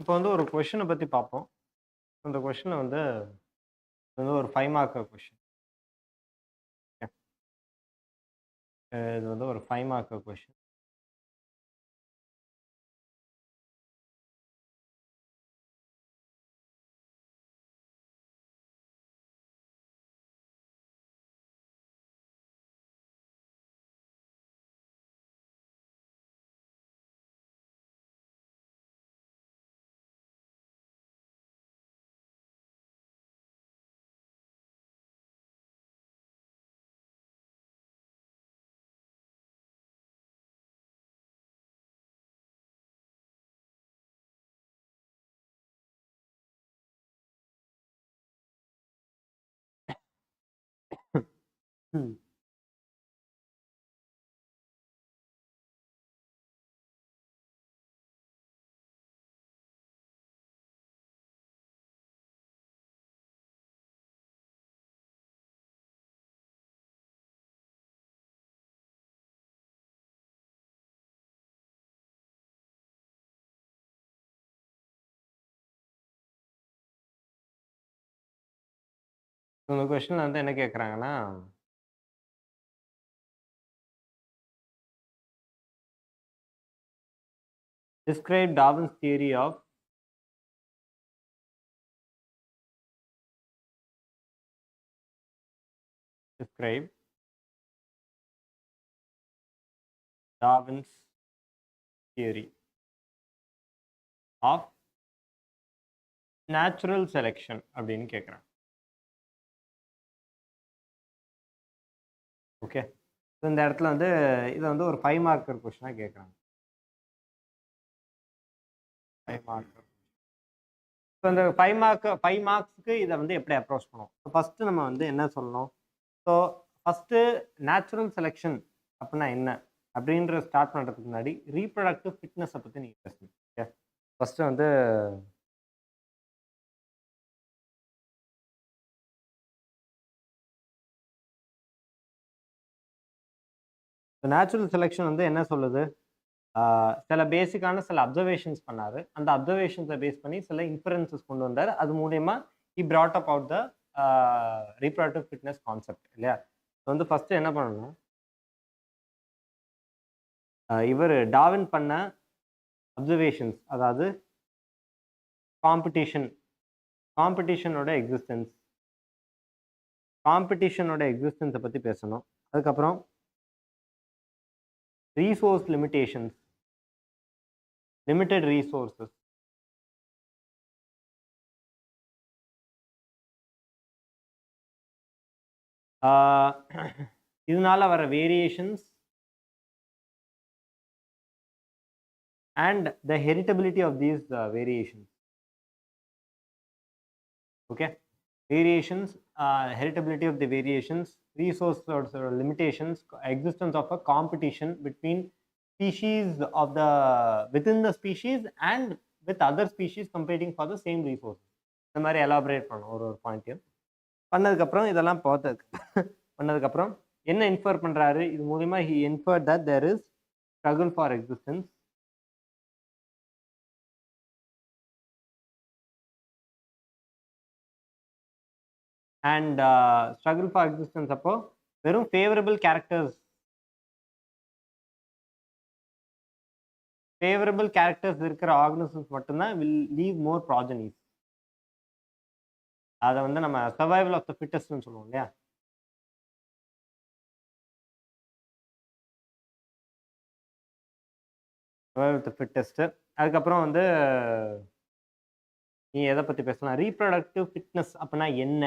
இப்போ வந்து ஒரு கொஸ்டினை பற்றி பார்ப்போம். அந்த கொஸ்டினை வந்து ஒரு 5 மார்க் கொஸ்டின். இது வந்து ஒரு 5 மார்க் கொஸ்டின். ம். இந்த கொஸ்டின்ல வந்து என்ன கேட்குறாங்கன்னா, describe Darwin's theory of describe Darwin's theory of natural selection அப்படின்னு கேட்குறாங்க. ஓகே. இந்த இடத்துல வந்து இதை வந்து ஒரு 5 மார்க்கர் கொஸ்டினாக கேட்குறாங்க. 5 மார்க். இப்போ இந்த 5 மார்க்ஸ்க்கு இதை வந்து எப்படி அப்ரோச் பண்ணுவோம்? ஃபர்ஸ்ட் நம்ம வந்து என்ன சொல்லணும்? ஸோ ஃபர்ஸ்ட் நேச்சுரல் செலெக்ஷன் அப்படின்னா என்ன அப்படின்ற ஸ்டார்ட் பண்ணுறதுக்கு முன்னாடி ரீப்ரொடக்டிவ் ஃபிட்னஸை பற்றி நீங்கள் பேசணும். ஓகே. ஃபர்ஸ்ட் வந்து நேச்சுரல் செலெக்ஷன் வந்து என்ன சொல்லுது? சில பேசிக்கான சில அப்சர்வேஷன்ஸ் பண்ணாரு. அந்த அப்சர்வேஷன்ஸை பேஸ் பண்ணி சில இன்ஃபரன்சஸ் கொண்டு வந்தார். அது மூலயமா he brought up out the reproductive fitness concept இல்லையா? வந்து ஃபர்ஸ்ட் என்ன பண்ணணும்? இவர் டார்வின் பண்ண அப்சர்வேஷன்ஸ், அதாவது காம்படிஷனோட எக்ஸிஸ்டன்ஸை பற்றி பேசணும். அதுக்கப்புறம் resource limitations, limited resources, இதனால வர variations and the heritability of these variations. Okay, variations, heritability of the variations, resource limitations, existence of a competition between species of the within the species and with other species competing for the same resources. இந்த மாதிரி elaborate பண்ணணும் ஒரு பாயிண்ட்டையும். பண்ணதுக்கப்புறம் இதெல்லாம் பண்ணதுக்கப்புறம் என்ன infer பண்ணுறாரு? இது மூலிமா he infer that there is struggle for existence and struggle for existence அப்போ வெறும் ஃபேவரபிள் கேரக்டர்ஸ் இருக்கிற ஆர்கனிசம்ஸ் மட்டும்தான் வில் லீவ் மோர் ப்ராஜனிஸ். அதை வந்து நம்ம சர்வைவல் ஆஃப் த ஃபிட்டஸ்ட்னு சொல்லுவோம் இல்லையா? Survival of the fittest. அதுக்கப்புறம் வந்து நீ எதை பற்றி பேசலாம்? ரீப்ரொடக்டிவ் ஃபிட்னஸ் அப்படின்னா என்ன?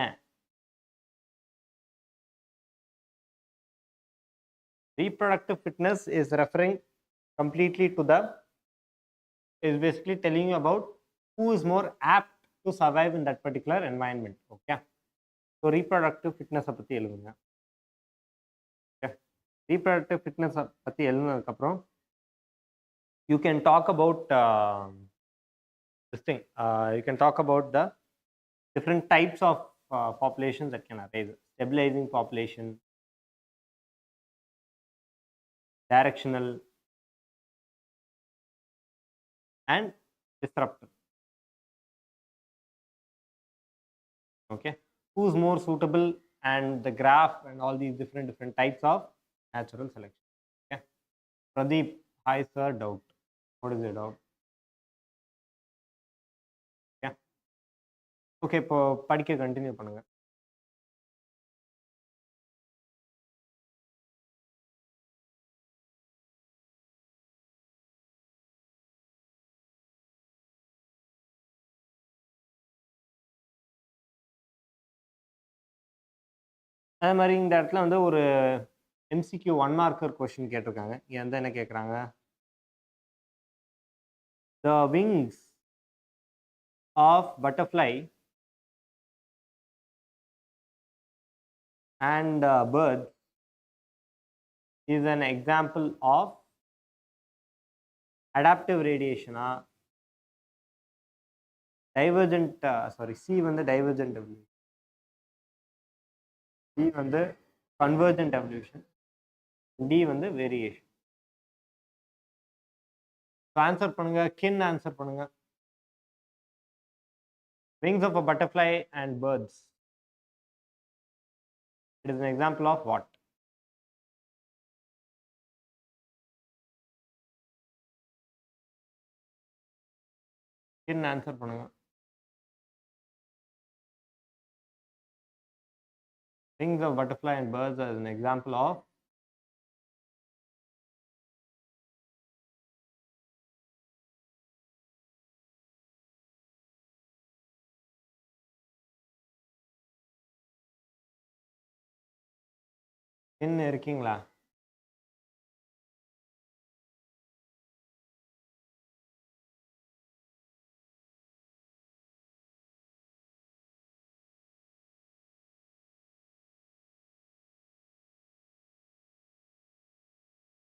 Reproductive fitness is referring completely to is basically telling you about who is more apt to survive in that particular environment. Okay, so reproductive fitness பத்தி எழுதுங்க. Okay, reproductive fitness பத்தி எழுதுனதுக்கு அப்புறம் you can talk about this thing. You can talk about the different types of populations that can arise: stabilizing population, directional, and disruptive. Okay, who's more suitable, and the graph and all these different types of natural selection. Okay, Pradeep, hi sir, doubt. What is your doubt? Yeah. Okay, இப்போ படிக்க continue பண்ணுங்க. அதே மாதிரி இந்த இடத்துல வந்து ஒரு MCQ 1 marker question கேட்டிருக்காங்க. இங்க வந்து என்ன கேட்குறாங்க? The wings of butterfly and bird is an example of adaptive radiation. Divergent, sorry, C வந்து divergent evolution, D வந்து convergent evolution, D வந்து variation. ஆன்சர் பண்ணுங்க, கின் ஆன்சர் பண்ணுங்க. Wings of a butterfly and birds. It is an example of what? கின் answer பண்ணுங்க. Wings of butterfly and birds as an example of கின் இருக்கீங்களா?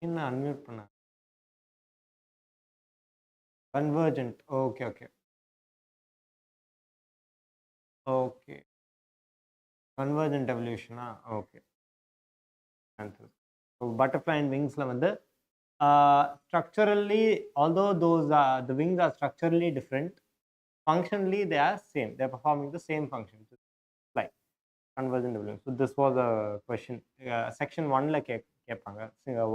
கின் அன்மியூட் பண்ண. Convergent. Okay. Okay. Convergent evolution. Okay. Answer. So butterfly and wingsல வந்து structurally, although those the wings are structurally different, functionally they are same. They are performing the same function. Like convergent evolution. So this was a question. Section 1ல கேட்பாங்க.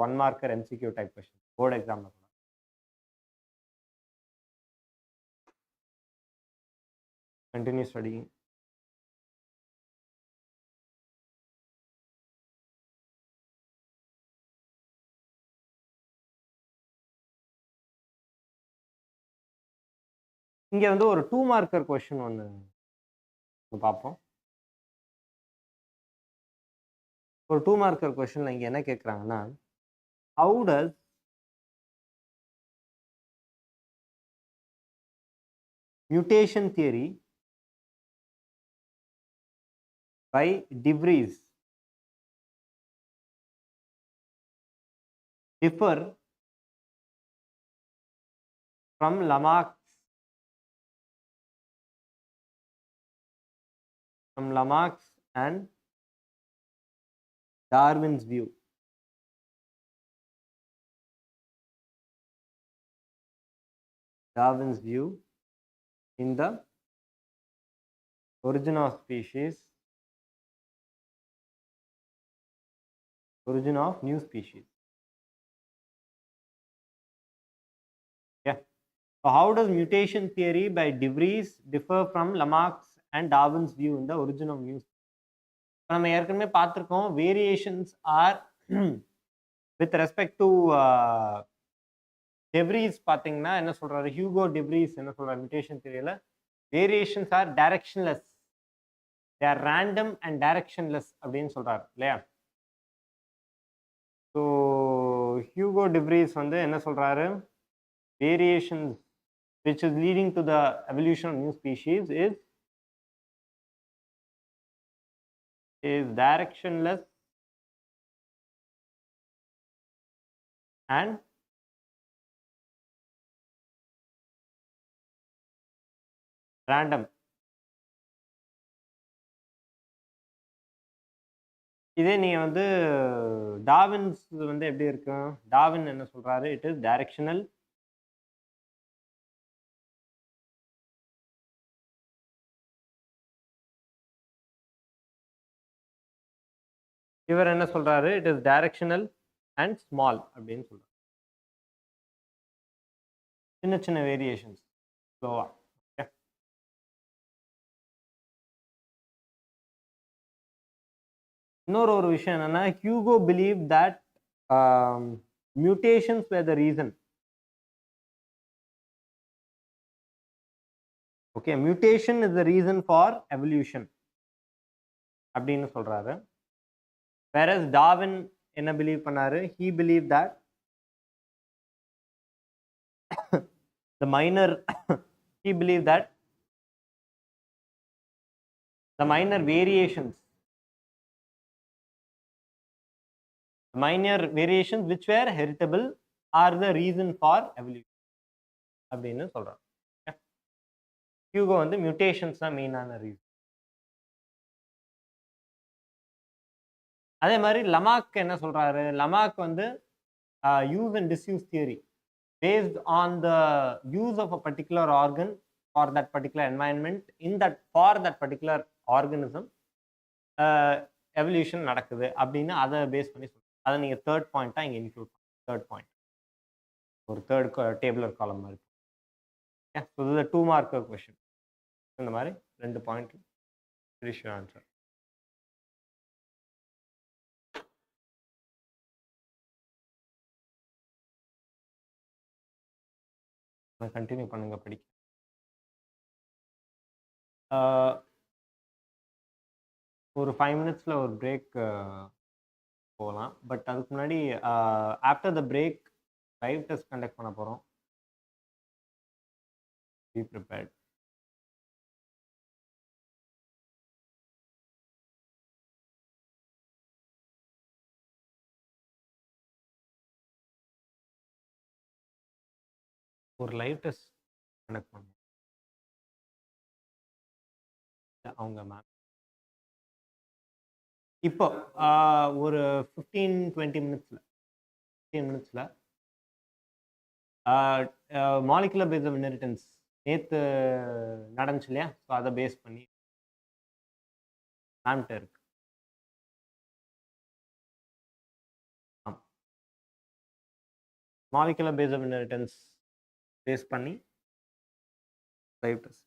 1 marker MCQ type question. Board exam. Continue studying. இங்க வந்து ஒரு 2 marker question ஒன்று பார்ப்போம். ஒரு 2 marker questionல இங்க என்ன கேட்குறாங்கன்னா, how does mutation theory by De Vries differ from Lamarck's and Darwin's view? Darwin's view in the origin of species, origin of new species. Yeah. So how does mutation theory by De Vries differ from Lamarck's and Darwin's view in the origin of new species? நம்ம ஏற்கனவே பார்த்திருக்கோம், variations are with respect to De Vries பார்த்தீங்கன்னா என்ன சொல்றாரு, Hugo De Vries என்ன சொல்றாரு mutation theoryல, variations are directionless, they are random and directionless அப்படின்னு சொல்றாரு இல்லையா? ஸோ ஹியூகோ De Vries வந்து என்ன சொல்றாரு, variations which is leading to the evolution of new species is directionless and random. இதே நீங்க வந்து டார்வின்ஸ் வந்து எப்படி இருக்கும், டார்வின் என்ன சொல்றாரு, இட் இஸ் டைரக்ஷனல் இவர் என்ன சொல்றாரு, it is directional and small அப்படின்னு சொல்றாரு. சின்ன சின்ன வேரியேஷன்ஸ் ஸ்லோவா. ஓகே, இன்னொரு ஒரு விஷயம் என்னன்னா, Hugo believe that mutations were the reason. Okay, mutation is the reason for evolution அப்படின்னு சொல்றாரு. whereas டார்வின் என்ன பிலீவ் பண்ணாரு, he believed that the minor he believed that the minor variations which were heritable are the reason for evolution அப்படின்னு சொல்றாரு. Hugo வந்து mutations தான் மெயினான reason. அதே மாதிரி லமார்க் என்ன சொல்றாரு, லமார்க் வந்து use and disuse theory based on the use of a particular organ for that particular environment for that particular organism evolution நடக்குது அப்படின்னு அதை பேஸ் பண்ணி சொல்லுங்க. அதை நீங்க தேர்ட் பாயிண்டா இங்க இன்க்ளூட் பண்ணுங்க. தேர்ட் பாயிண்ட் ஒரு தேர்ட் டேபிளர் காலம் மாதிரி. ஸோ இது 2 மார்க் கொஸ்டின். இந்த மாதிரி 2 point finish your answer. Continue பண்ணுங்க படிக்க. ஒரு 5 மினிட்ஸில் ஒரு பிரேக் போகலாம். பட் அதுக்கு முன்னாடி after the break live test conduct பண்ண போகிறோம். Be prepared. ஒரு லைவ் டெஸ்ட் கண்டக்ட் பண்ணுவோம். அவங்க மேம் இப்போ ஒரு 15-20 மினிட்ஸில் மாலிகுலர் பேஸ் ஆஃப் இன்ஹெரிட்டன்ஸ் நேற்று நடந்துச்சு இல்லையா, ஸோ அதை பேஸ் பண்ணி மேம்கிட்ட இருக்கு. Molecular base of inheritance base பண்ணி லைவ் டெஸ்ட்.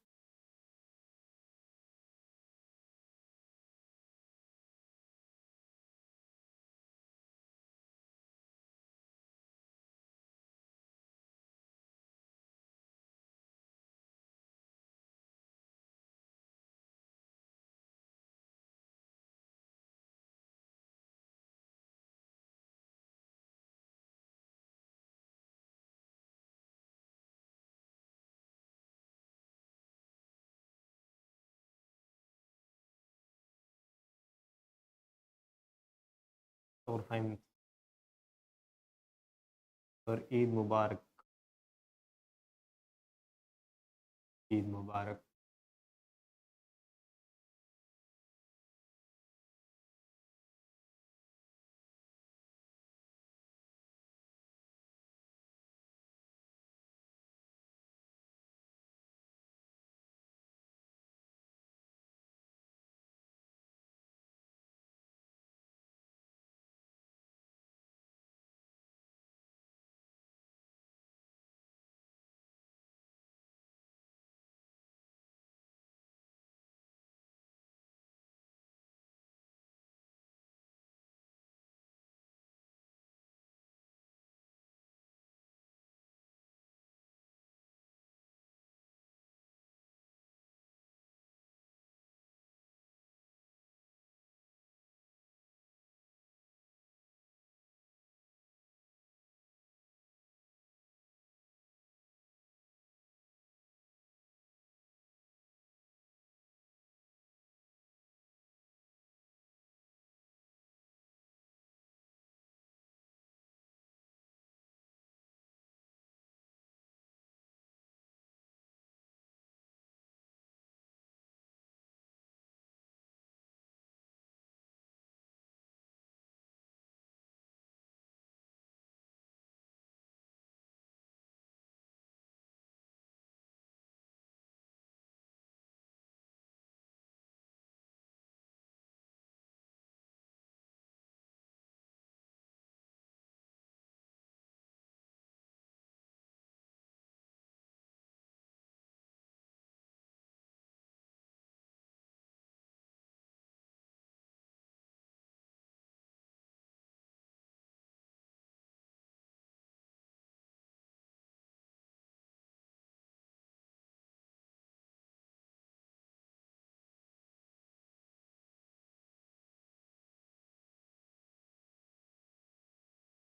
ஒரு 5 மினிட்ஸ். ஒரு ஈத் முபாரக். ஈத் முபாரக்.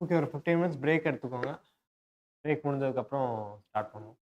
ஓகே. ஒரு 15 மினிட்ஸ் பிரேக் எடுத்துக்கோங்க. பிரேக் முடிஞ்சதுக்கப்புறம் ஸ்டார்ட் பண்ணுவோம்.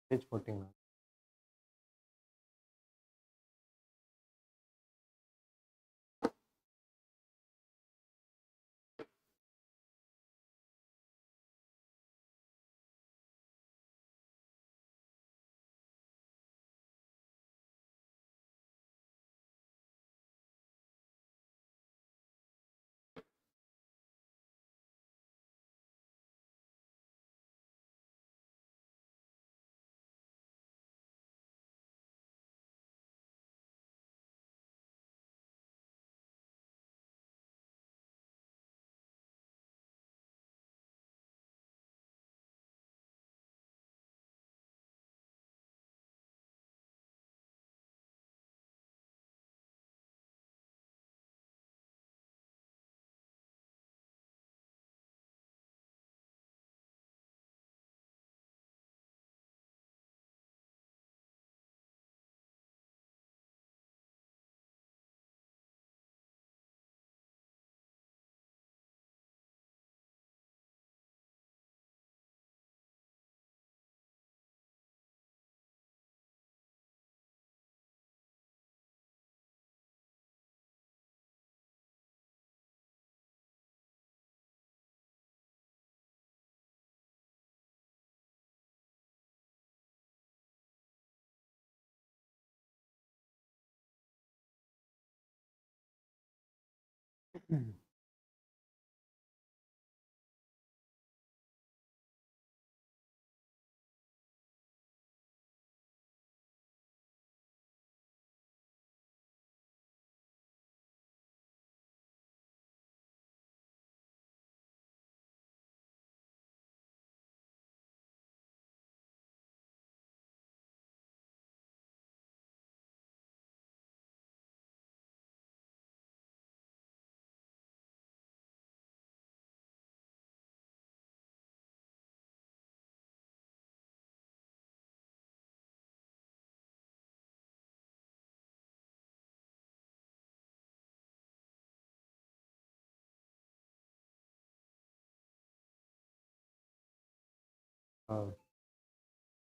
ஸ்டிச் போட்டிங்களா?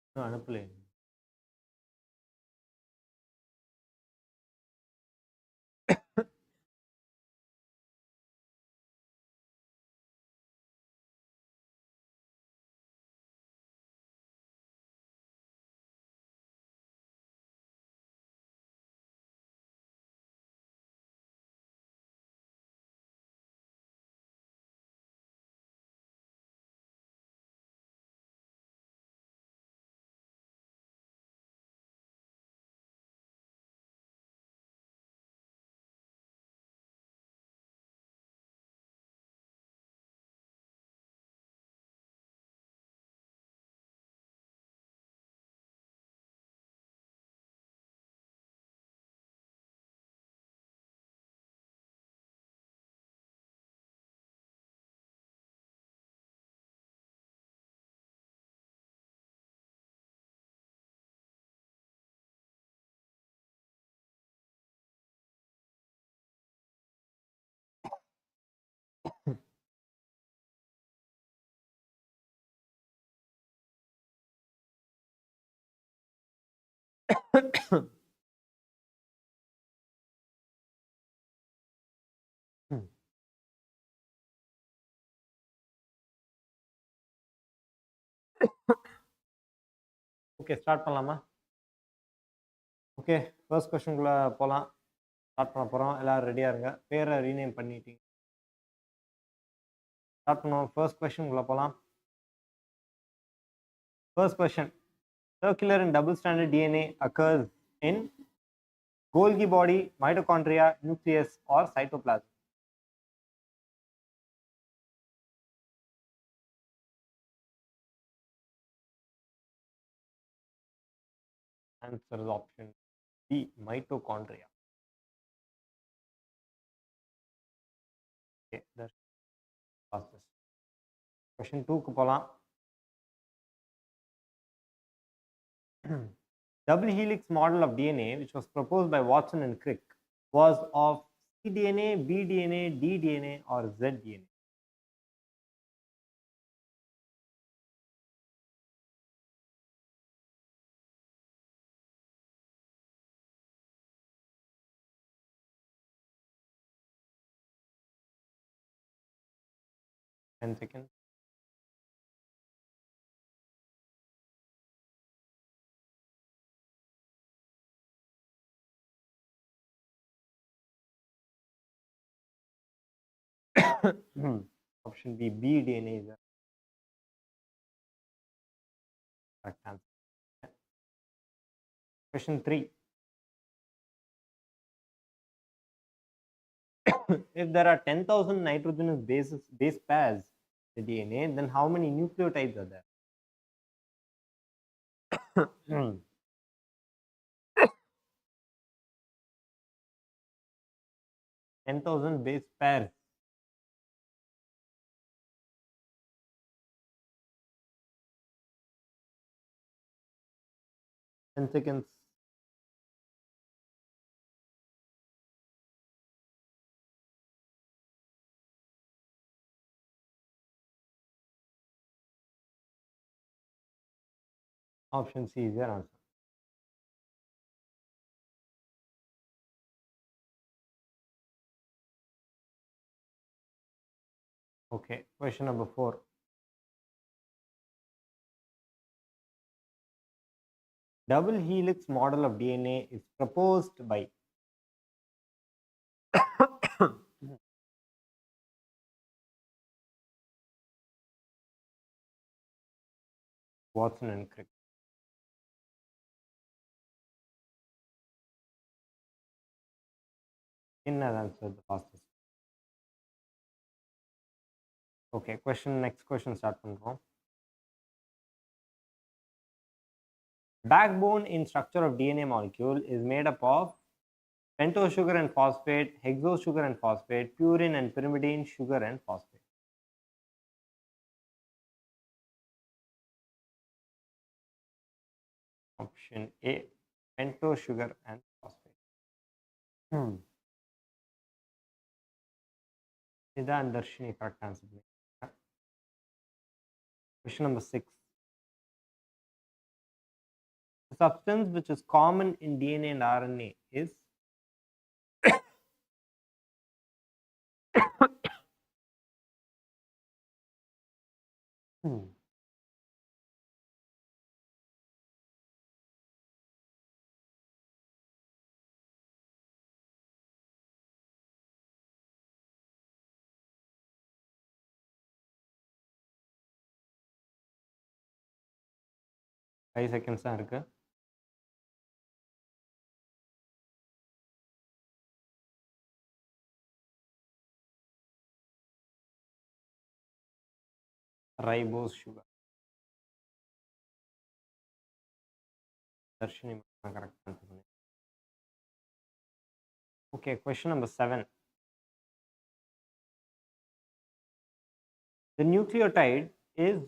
இன்னும் அனுப்பலைங்க. ஓகே, ஸ்டார்ட் பண்ணலாமா? ஓகே, ஃபர்ஸ்ட் கொஸ்டின்குள்ள போலாம். ஸ்டார்ட் பண்ண போறோம். எல்லாரும் ரெடியா இருங்க. பேரை ரீநேம் பண்ணிட்டீங்க. ஸ்டார்ட் பண்ணுவோம். ஃபர்ஸ்ட் கொஸ்டின்குள்ள போலாம். First question. Circular and double-stranded DNA occurs in Golgi body, mitochondria, nucleus, or cytoplasm. Answer is option B, mitochondria. Okay, that's fastest. Question 2 க்கு போலாம். Double helix model of DNA, which was proposed by Watson and Crick, was of cDNA, bDNA, ddNA, or zDNA. Ten seconds. Option B, bDNA is the correct answer. Question 3. If there are 10,000 nitrogenous base pairs in the DNA, then how many nucleotides are there? 10,000 base pairs. Ten seconds. Option C is your answer. Okay, question number 4. Double helix model of DNA is proposed by Watson and Crick. Answer the fastest. Okay, next question start பண்றோம். Backbone in structure of DNA molecule is made up of pentose sugar and phosphate, hexose sugar and phosphate, purine and pyrimidine sugar and phosphate. Option A, pentose sugar and phosphate. இதான் Dharshini correct answer. Question number 6. The substance which is common in DNA and RNA is Hmm. 5 seconds தான் இருக்கு. Ribose sugar. Darshini correct answer. Okay, question number 7. The nucleotide is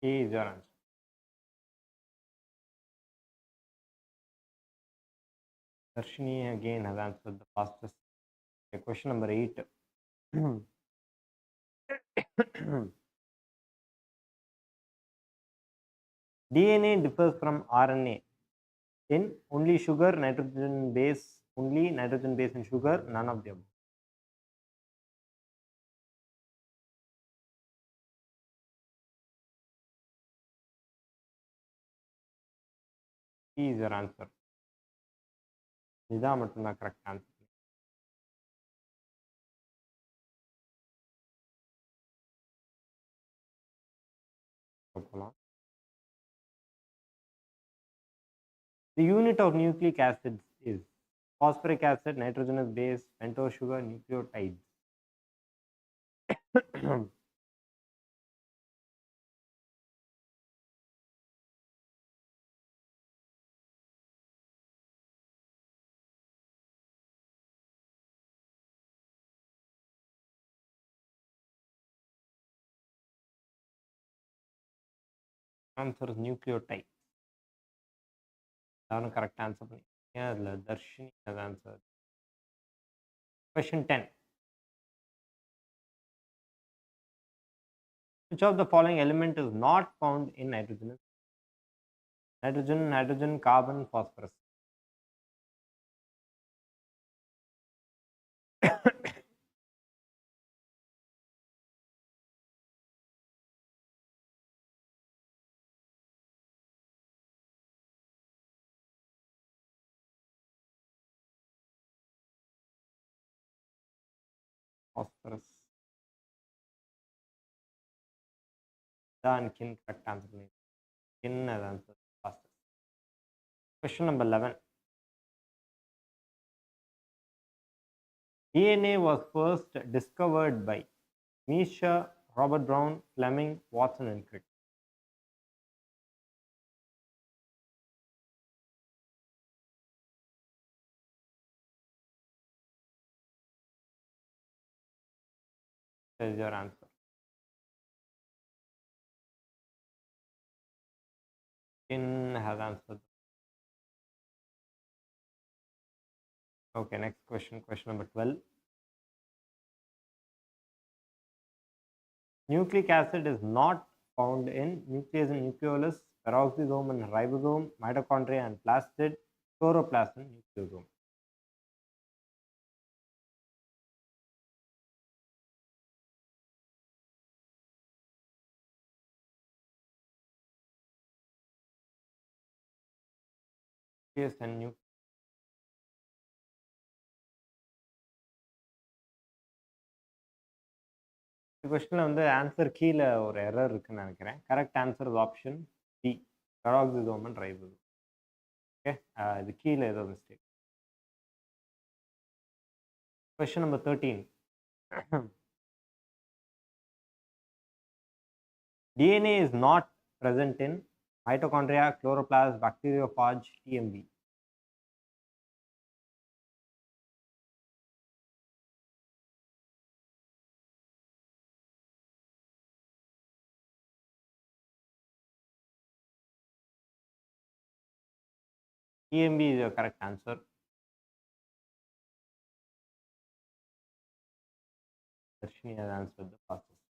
A is your answer. Darshini again has answered the fastest. Okay, question number 8. DNA differs from RNA in only sugar, nitrogen base, only nitrogen base in sugar, none of the above. C is your answer. இதுதான் மட்டும்தான் correct answer. போகலாம். The unit of nucleic acids is phosphoric acid, nitrogenous base, pentose sugar, nucleotides. Answer is nucleotide. That's the correct answer. Yeah, Darshini has answered. Question 10. Which of the following element is not found in nitrogen? Nitrogen, carbon, phosphorus. Phosphorus. Then kin correct answer. Kin has answered fastest. Question number 11. DNA was first discovered by Miescher, Robert Brown, Fleming, Watson, and Crick. That is your answer. Kin has answered. Okay, next question. Question number 12. Nucleic acid is not found in nucleus and nucleolus, peroxisome and ribosome, mitochondria and plastid, chloroplast and nucleosome. Nucleus and nucleus. இந்த கொஸ்டின்ல வந்து answer கீழே ஒரு error இருக்குன்னு நினைக்கிறேன். Correct answer is option D, peroxisome and ribosome. Okay, இது கீழே ஏதோ mistake. Question number 13. DNA is not present in mitochondria, chloroplast, bacteriophage, TMB. TMB is your correct answer. Darshini has answered the fastest.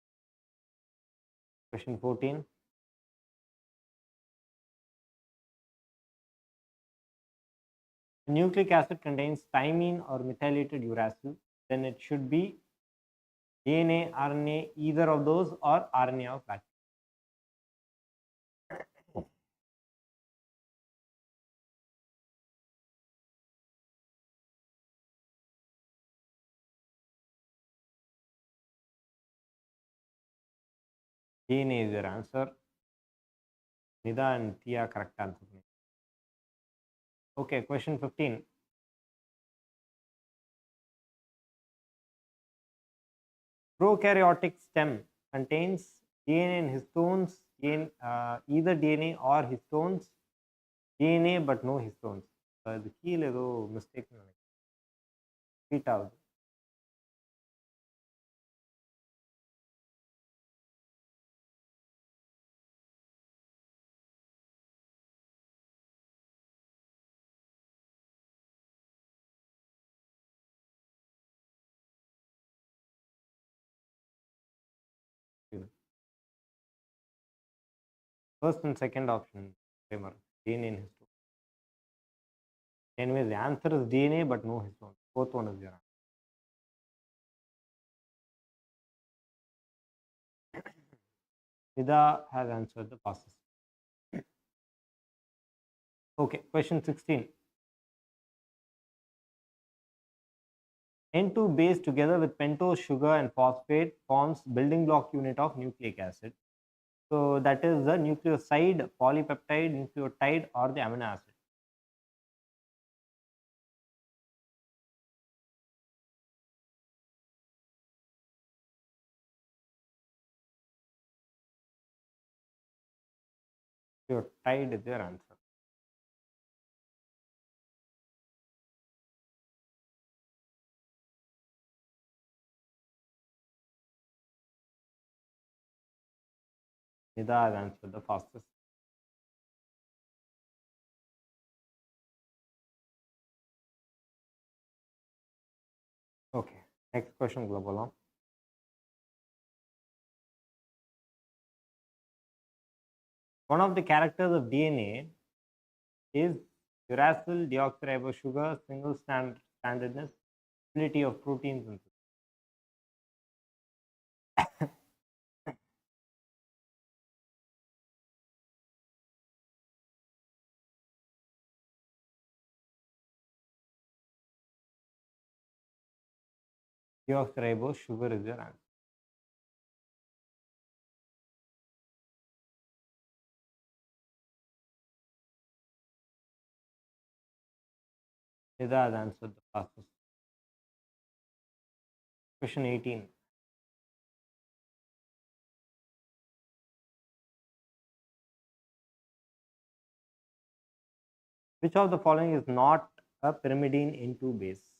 Question 14. Nucleic acid contains thymine or methylated uracil, then it should be DNA, RNA, either of those, or RNA of bacteria. DNA is your answer. Nida and Tia correct answer. Okay, question 15. Prokaryotic stem contains DNA and histones, either DNA or histones, DNA but no histones. The key is a mistake. Repeat out. First and second option, Kramer, DNA and histone. Anyways, the answer is DNA, but no histone. Both one is your answer. Nida has answered the fastest. Okay, question 16. N2 base together with pentose sugar and phosphate forms building block unit of nucleic acid. So that is the nucleoside, polypeptide, nucleotide, or the amino acid. Nucleotide is your answer. Nida has answered the fastest. Okay, next question, Global. One of the characters of DNA is uracil deoxyribosugar single strandedness, stability of protein synthesis. Deoxyribosugar is your answer. Nida has answered the fastest. Question 18. Which of the following is not a pyrimidine N2 base?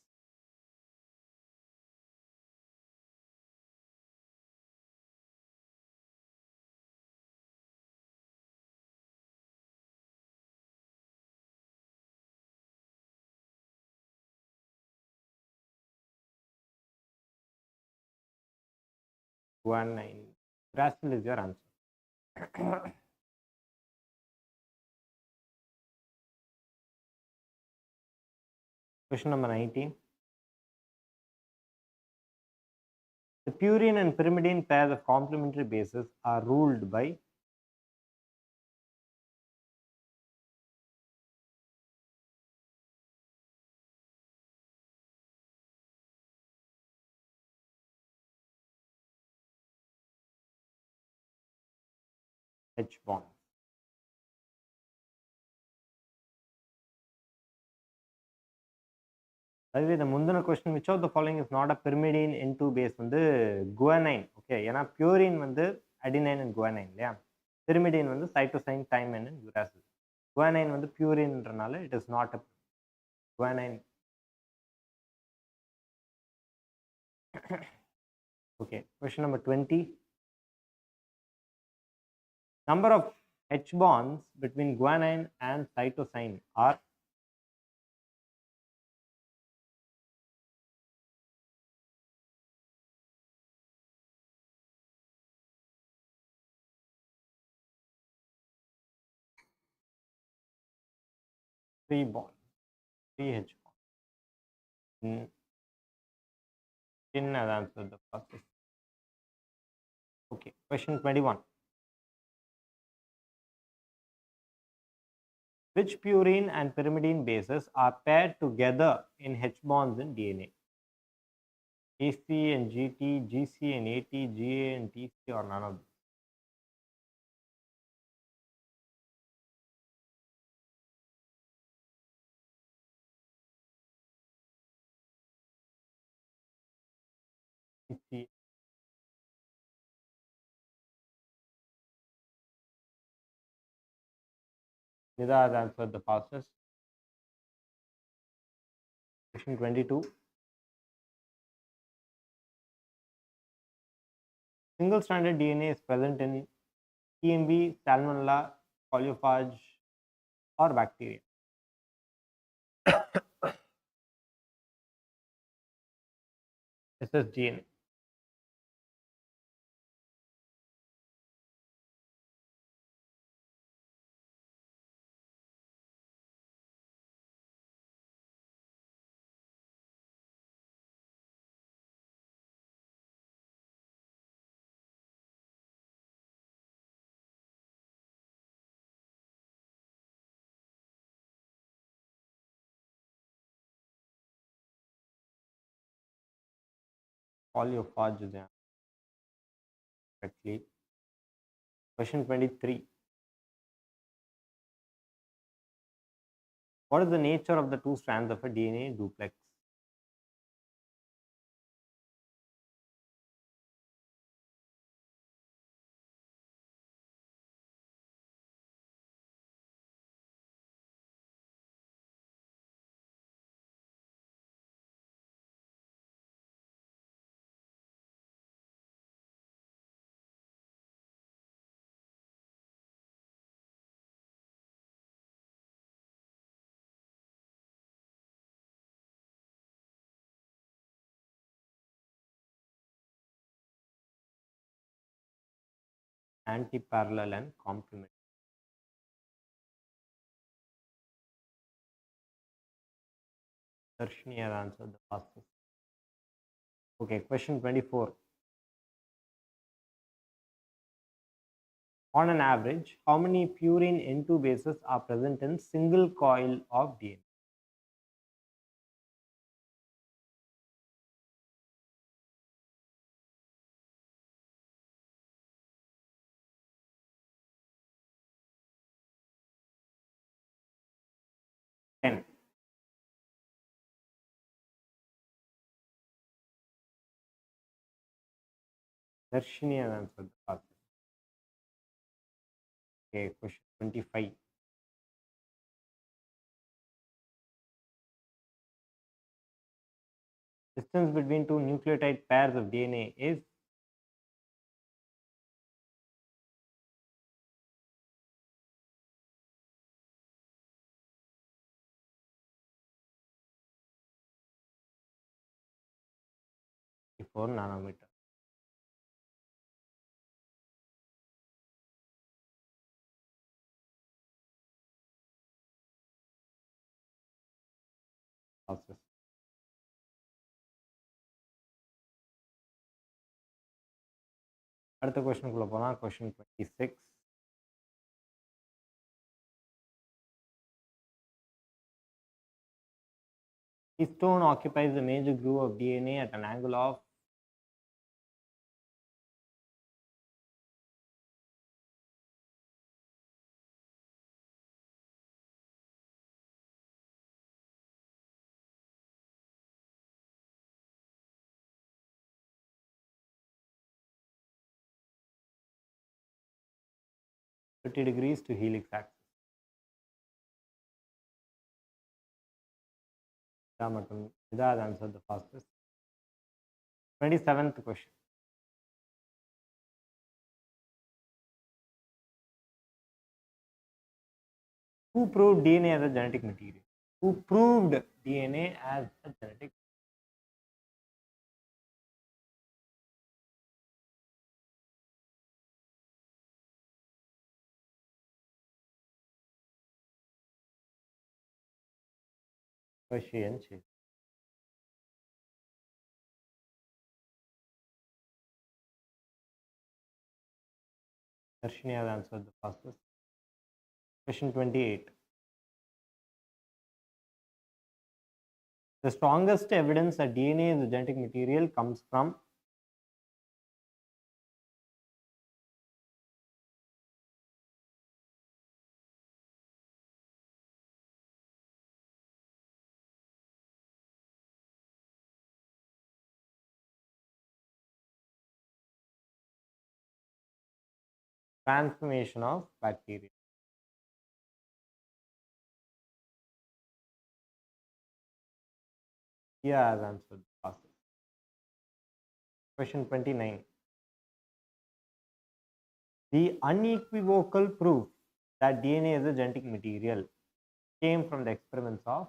Guanine. Uracil is your answer. Question number 19. The purine and pyrimidine pairs of complementary bases are ruled by H bond. By the way, the Mundana question, which of the following is not a pyrimidine N2 base? Guanine. Okay, ஏன்னா purine adenine and guanine இல்லையா? Pyrimidine cytosine, thymine and uracil. Guanine purineன்றனால it is not a guanine. Okay, question number 20. Number of H bonds between guanine and cytosine are 3 bonds, 3 H bonds. Chin has answered the first. Okay, question 21. Which purine and pyrimidine bases are paired together in H bonds in DNA? AC and GT, GC and AT, GA and TC, or none of them? TC. Nida has answered the fastest. Question 22. Single-stranded DNA is present in TMB, Salmonella, Coliphage, or bacteria. This is DNA. Polyphage is the answer. Correctly. Question 23. What is the nature of the two strands of a DNA duplex? Anti-parallel and complement. Darshini has answered the fastest. Okay, question 24. On an average, how many purine N2 bases are present in single coil of DNA? Ten. Darshini has answered the fastest. Okay, question 25. Distance between two nucleotide pairs of DNA is before nanometer. Fastest. அடுத்த கொஸ்டினுக்குள்ள போகலாம். Question 26. Histone occupies the major groove of DNA at an angle of thirty degrees to helix axis. That answered the fastest. 27th question. Who proved DNA as a genetic material? Who proved DNA as a genetic? Question. Darshini has answered the fastest. Question 28. The strongest evidence that DNA is a genetic material comes from transformation of bacteria. Here has answered the fastest. Question 29. The unequivocal proof that DNA is a genetic material came from the experiments of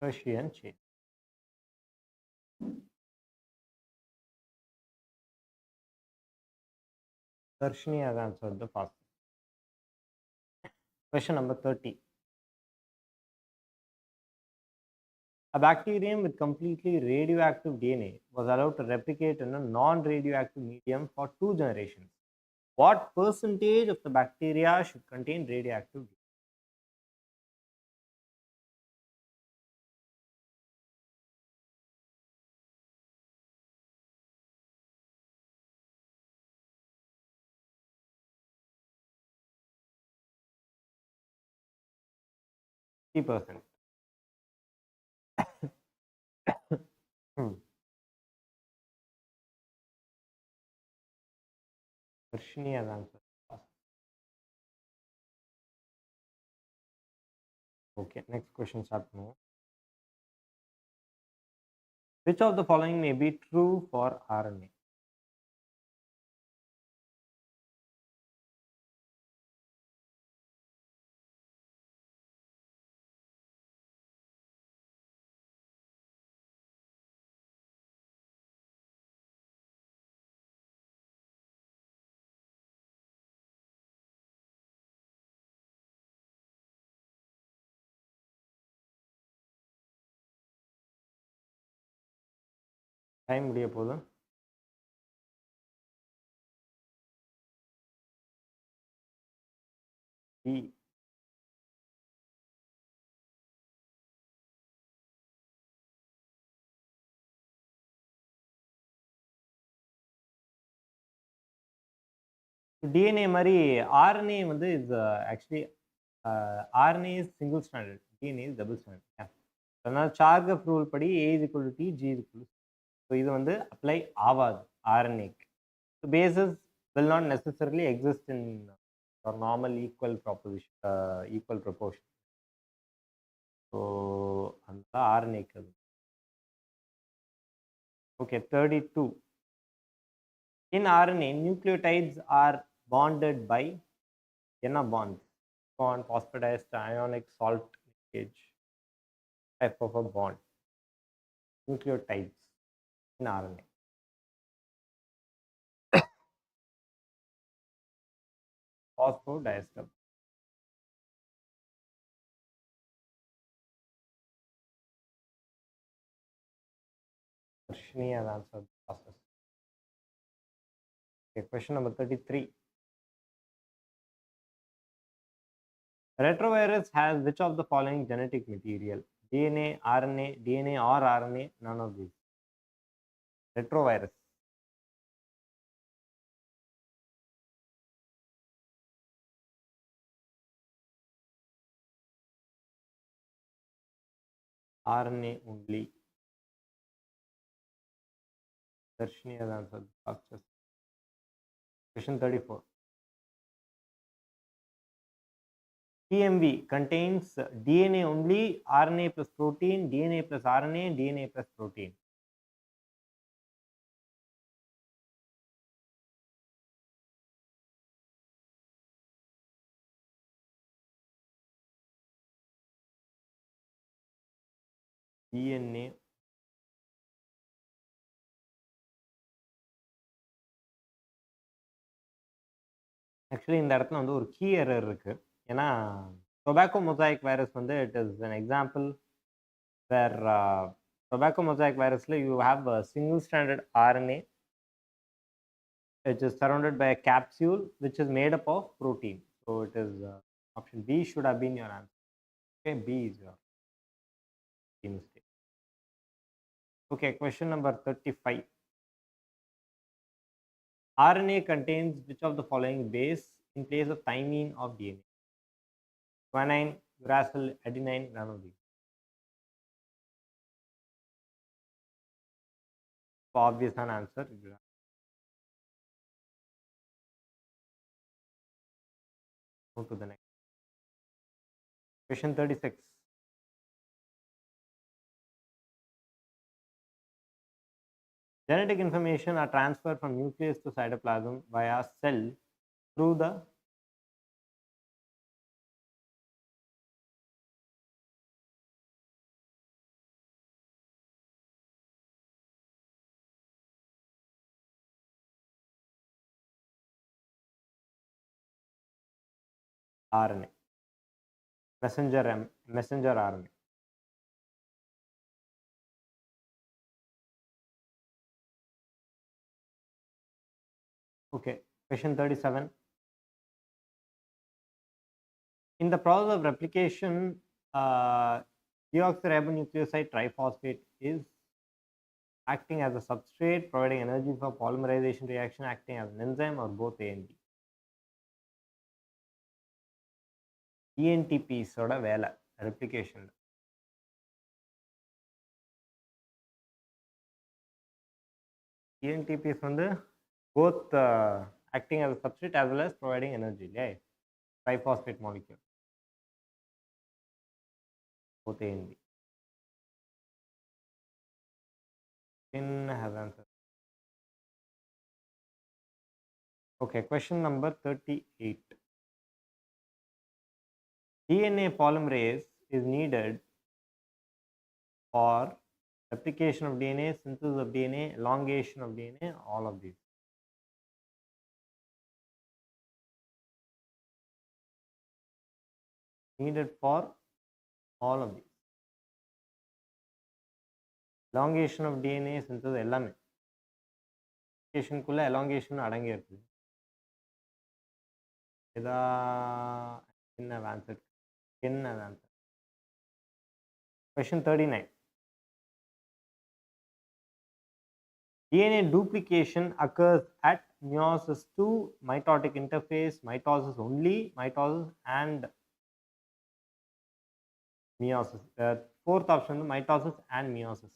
Hershey and Chase. Darshini has answered the fastest. Question number 30. A bacterium with completely radioactive DNA was allowed to replicate in a non-radioactive medium for 2 generations. What percentage of the bacteria should contain radioactive DNA? 50%. Harshini has answered. Okay, next question start now. Which of the following may be true for RNA? Time முடிய போகுது. E. DNA மாதிரி RNA வந்து is actually RNA is single stranded, DNA is double stranded. Yeah. அதனால சார்கப் rule படி A is equal to T, G is equal to C. So இது வந்து apply ஆகாது RNAக்கு. So bases will not necessarily exist in or normal equal proposition, equal proportion. So அந்த RNAக்கு அது. Okay, 32. In RNA, nucleotides are bonded by என்ன bond? Bond, phosphodiester, ionic salt linkage type of a bond. Nucleotides in RNA. Phosphodiester. Harshini has answered the process. Okay, question number 33. Retrovirus has which of the following genetic material? DNA, RNA, DNA or RNA, none of these. Retrovirus. RNA only. Darshini has answered the fastest. Question 34. TMV contains DNA only, RNA plus protein, DNA plus RNA, DNA plus protein. DNA. Actually இந்த இடத்துல வந்து ஒரு key error இருக்கு. ஏன்னா tobacco mosaic virus வந்து it is an example where tobacco mosaic virusல you have a single stranded RNA which is surrounded by a capsule which is made up of protein. So it is option B should have been your answer. Okay, B is your mistake. Okay, question number 35. RNA contains which of the following base in place of thymine of DNA? Guanine, uracil, adenine, none of these. Obvious an answer. Go to the next. Question 36. Genetic information are transferred from nucleus to cytoplasm via cell through the RNA. Messenger RNA. Okay, question 37. In the process of replication, deoxyribonucleoside triphosphate is acting as a substrate, providing energy for polymerization reaction, acting as an enzyme, or both A and B. ENTPs ஓட வேலை replication. ENTPs வந்து both acting as a substrate as well as providing energy, right? Triphosphate molecule. Both A and B. In has answered. Okay, question number 38. DNA polymerase is needed for replication of DNA, synthesis of DNA, elongation of DNA, all of these. Needed for all of these. Elongation of DNA, synthesis எல்லாமே. Elongation elongation அடங்கி இருக்குது. இதா என்ன answer? என்ன answer? Question 39. DNA duplication occurs at meiosis 2, mitotic interface, mitosis only, mitosis and meiosis. The fourth option is mitosis and meiosis.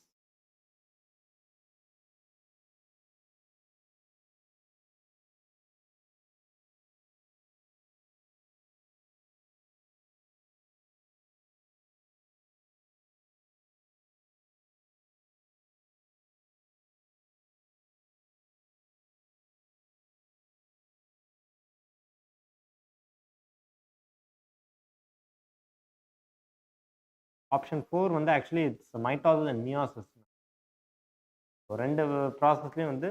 Option 4 வந்து actually it's mitosis and meiosis. ரெண்டு ப்ராசஸ்லயும் வந்து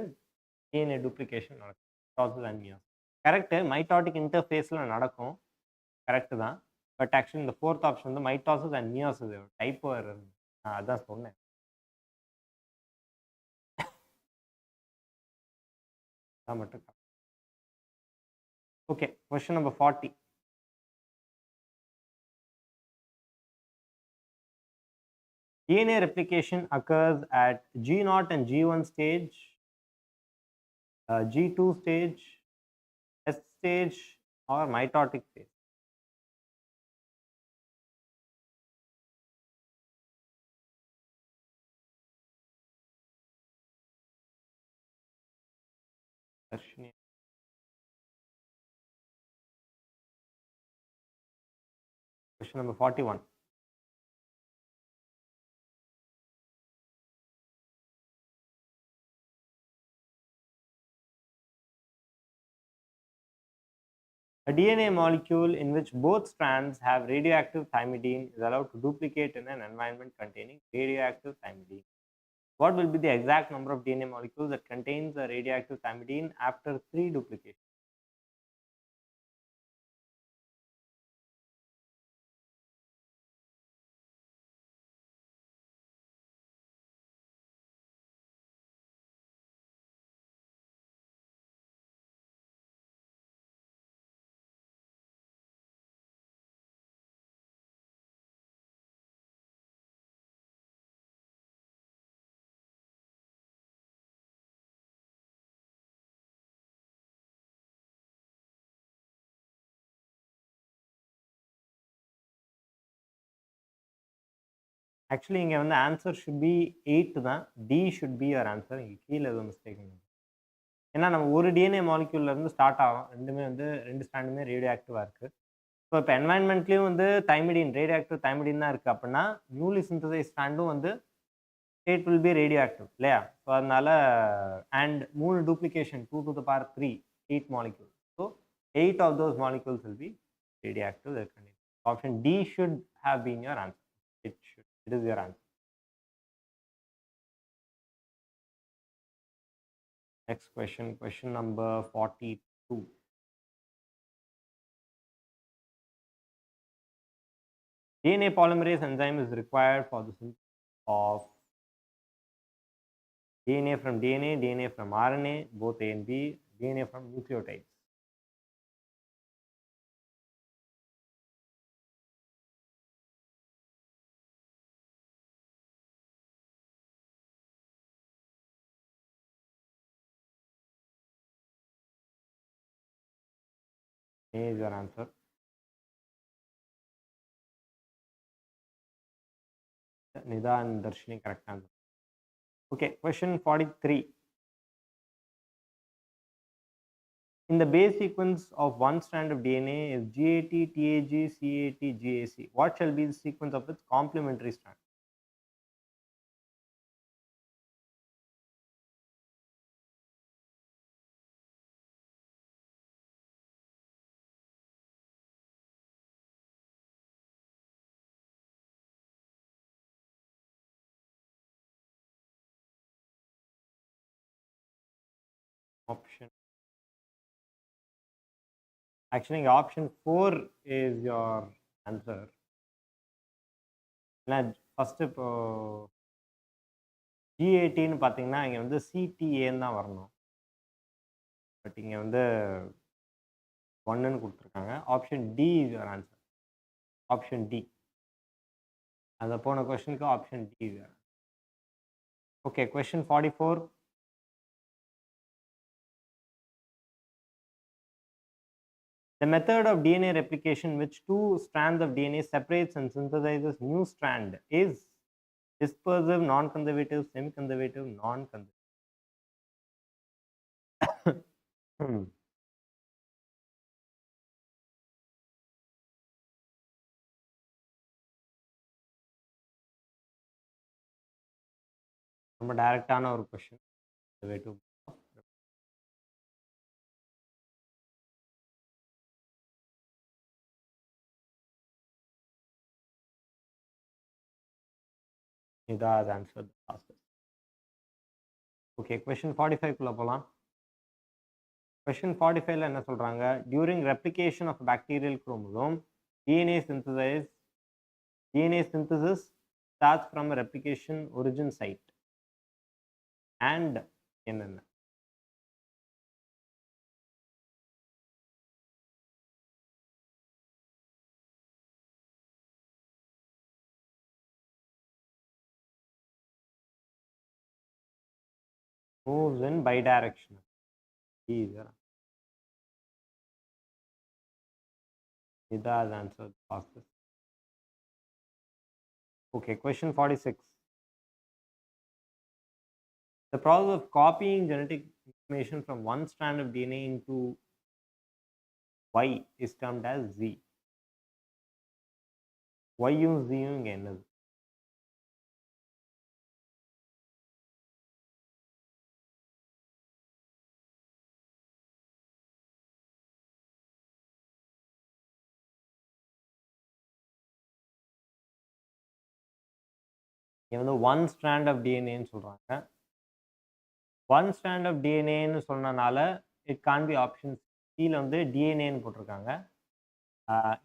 DNA duplication நடக்கும். Mitosis and meiosis. Correct, mitotic இன்டர்ஃபேஸ்ல நடக்கும், correct தான். But actually இந்த fourth option வந்து mitosis and meiosis typo நான் அதான் சொன்னேன். மட்டும் okay. Question number 40. DNA replication occurs at G0 and G1 stage, G2 stage, S stage, or mitotic phase. Question number 41. A DNA molecule in which both strands have radioactive thymidine is allowed to duplicate in an environment containing radioactive thymidine. What will be the exact number of DNA molecules that contains the radioactive thymidine after 3 duplications? Actually, இங்கே வந்து answer should be 8 தான். D should be your answer. இங்கே கீழே எதுவும் mistake இல்லை. ஏன்னா நம்ம ஒரு டிஎன்ஏ மாலிக்யூல்லேருந்து ஸ்டார்ட் ஆகும். ரெண்டுமே வந்து 2 ஸ்டாண்டுமே ரேடியோ ஆக்டிவாக இருக்குது. ஸோ இப்போ என்வாயன்மெண்ட்லேயும் வந்து தைமிடின் ரேடியோ ஆக்டிவ் தைமிடின் தான் இருக்குது அப்படின்னா நியூலி சிந்தசைஸ் ஸ்டாண்டும் வந்து state will be radio active இல்லையா? ஸோ அதனால and 3 duplication 2 to the power 3 8 molecules. So 8 of those molecules will be radioactive. Option D should have been your answer. It is your answer. Next question, question number 42. DNA polymerase enzyme is required for the synthesis of DNA from DNA, DNA from RNA, both A and B, DNA from nucleotides. A is your answer. Nida and Darshini correct answer. Okay, question 43. In the base sequence of one strand of DNA is GAT, TAG, CAT, GAC. What shall be the sequence of its complementary strand? Option. Actually, option 4 is your answer. First, GATன்னு பார்த்தீங்கன்னா இங்கே வந்து CTAன்னு தான் வரணும். But இங்கே வந்து 1ன்னு கொடுத்துருக்காங்க. Option D is your answer. Option D. அந்த போன கொஸ்டினுக்கு option D is your. Okay, question 44. The method of DNA replication which two strands of DNA separates and synthesizes new strand is dispersive, non-conservative, semi-conservative, non-conservative. ரொம்ப டைரக்டான ஒரு question. Nida has answered the fastest. Okay, question 45 குள்ள போலாம். Question 45ல என்ன சொல்றாங்க? During replication of a bacterial chromosome, DNA synthesis starts from a replication origin site. And என்னென்ன? Moves in bidirectional. Nida has answered the fastest. Okay, question 46. The process of copying genetic information from one strand of DNA into Y is termed as Z. Y-யும் Z-யும் இங்கே என்னது? இங்கே வந்து one strand of டிஎன்ஏன்னு சொல்கிறாங்க. One strand of டிஎன்ஏன்னு சொன்னனால it Khan B option சியில் வந்து டிஎன்ஏன்னு போட்டிருக்காங்க.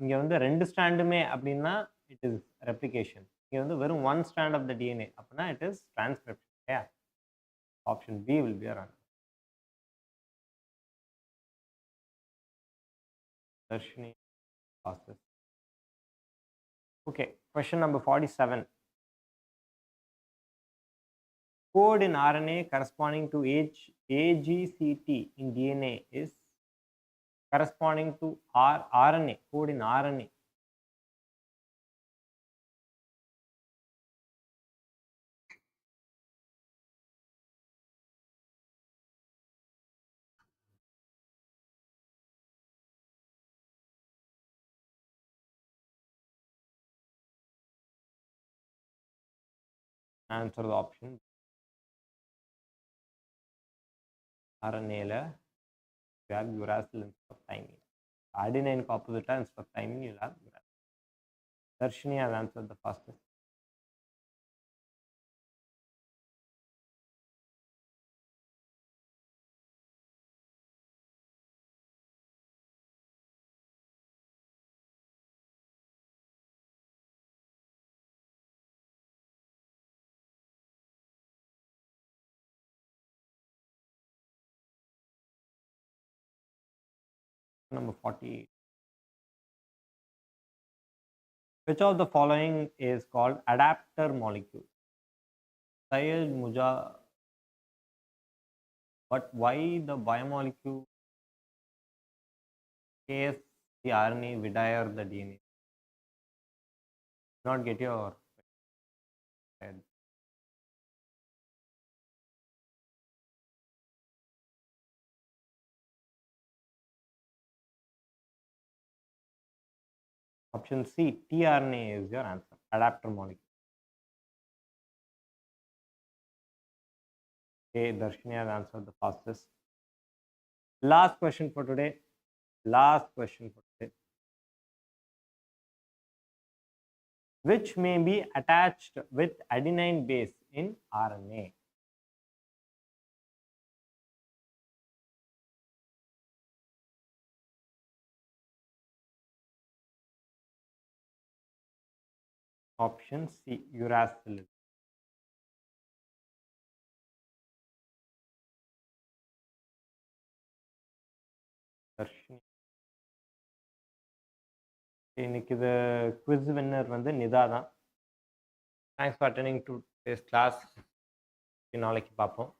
இங்கே வந்து 2 ஸ்ட்ராண்டுமே அப்படின்னா இட் இஸ் ரெப்ளிகேஷன். இங்கே வந்து வெறும் one strand of the DNA அப்படின்னா it is transcription. Okay, option B will be your answer. Darshini fastest. Okay, question number 47. Code in RNA corresponding to AGCT in DNA is corresponding to RNA. Code in RNA. Answer the option. RNA you have uracil instead of thymine. Adenine opposite instead of thymine you have uracil. Darshini has answered the fastest. Number 48. Which of the following is called adapter molecule? Sayed Muja. But why the biomolecule case the RNA wire the DNA? Not get your Option C, tRNA is your answer. Adapter molecule. Okay, Darshini has answered the fastest. Last question for today. Which may be attached with adenine base in RNA? Option C, uracil. இன்னைக்கு இது quiz winner வந்து நிதா தான். Thanks for attending to this class. நாளைக்கு பார்ப்போம்.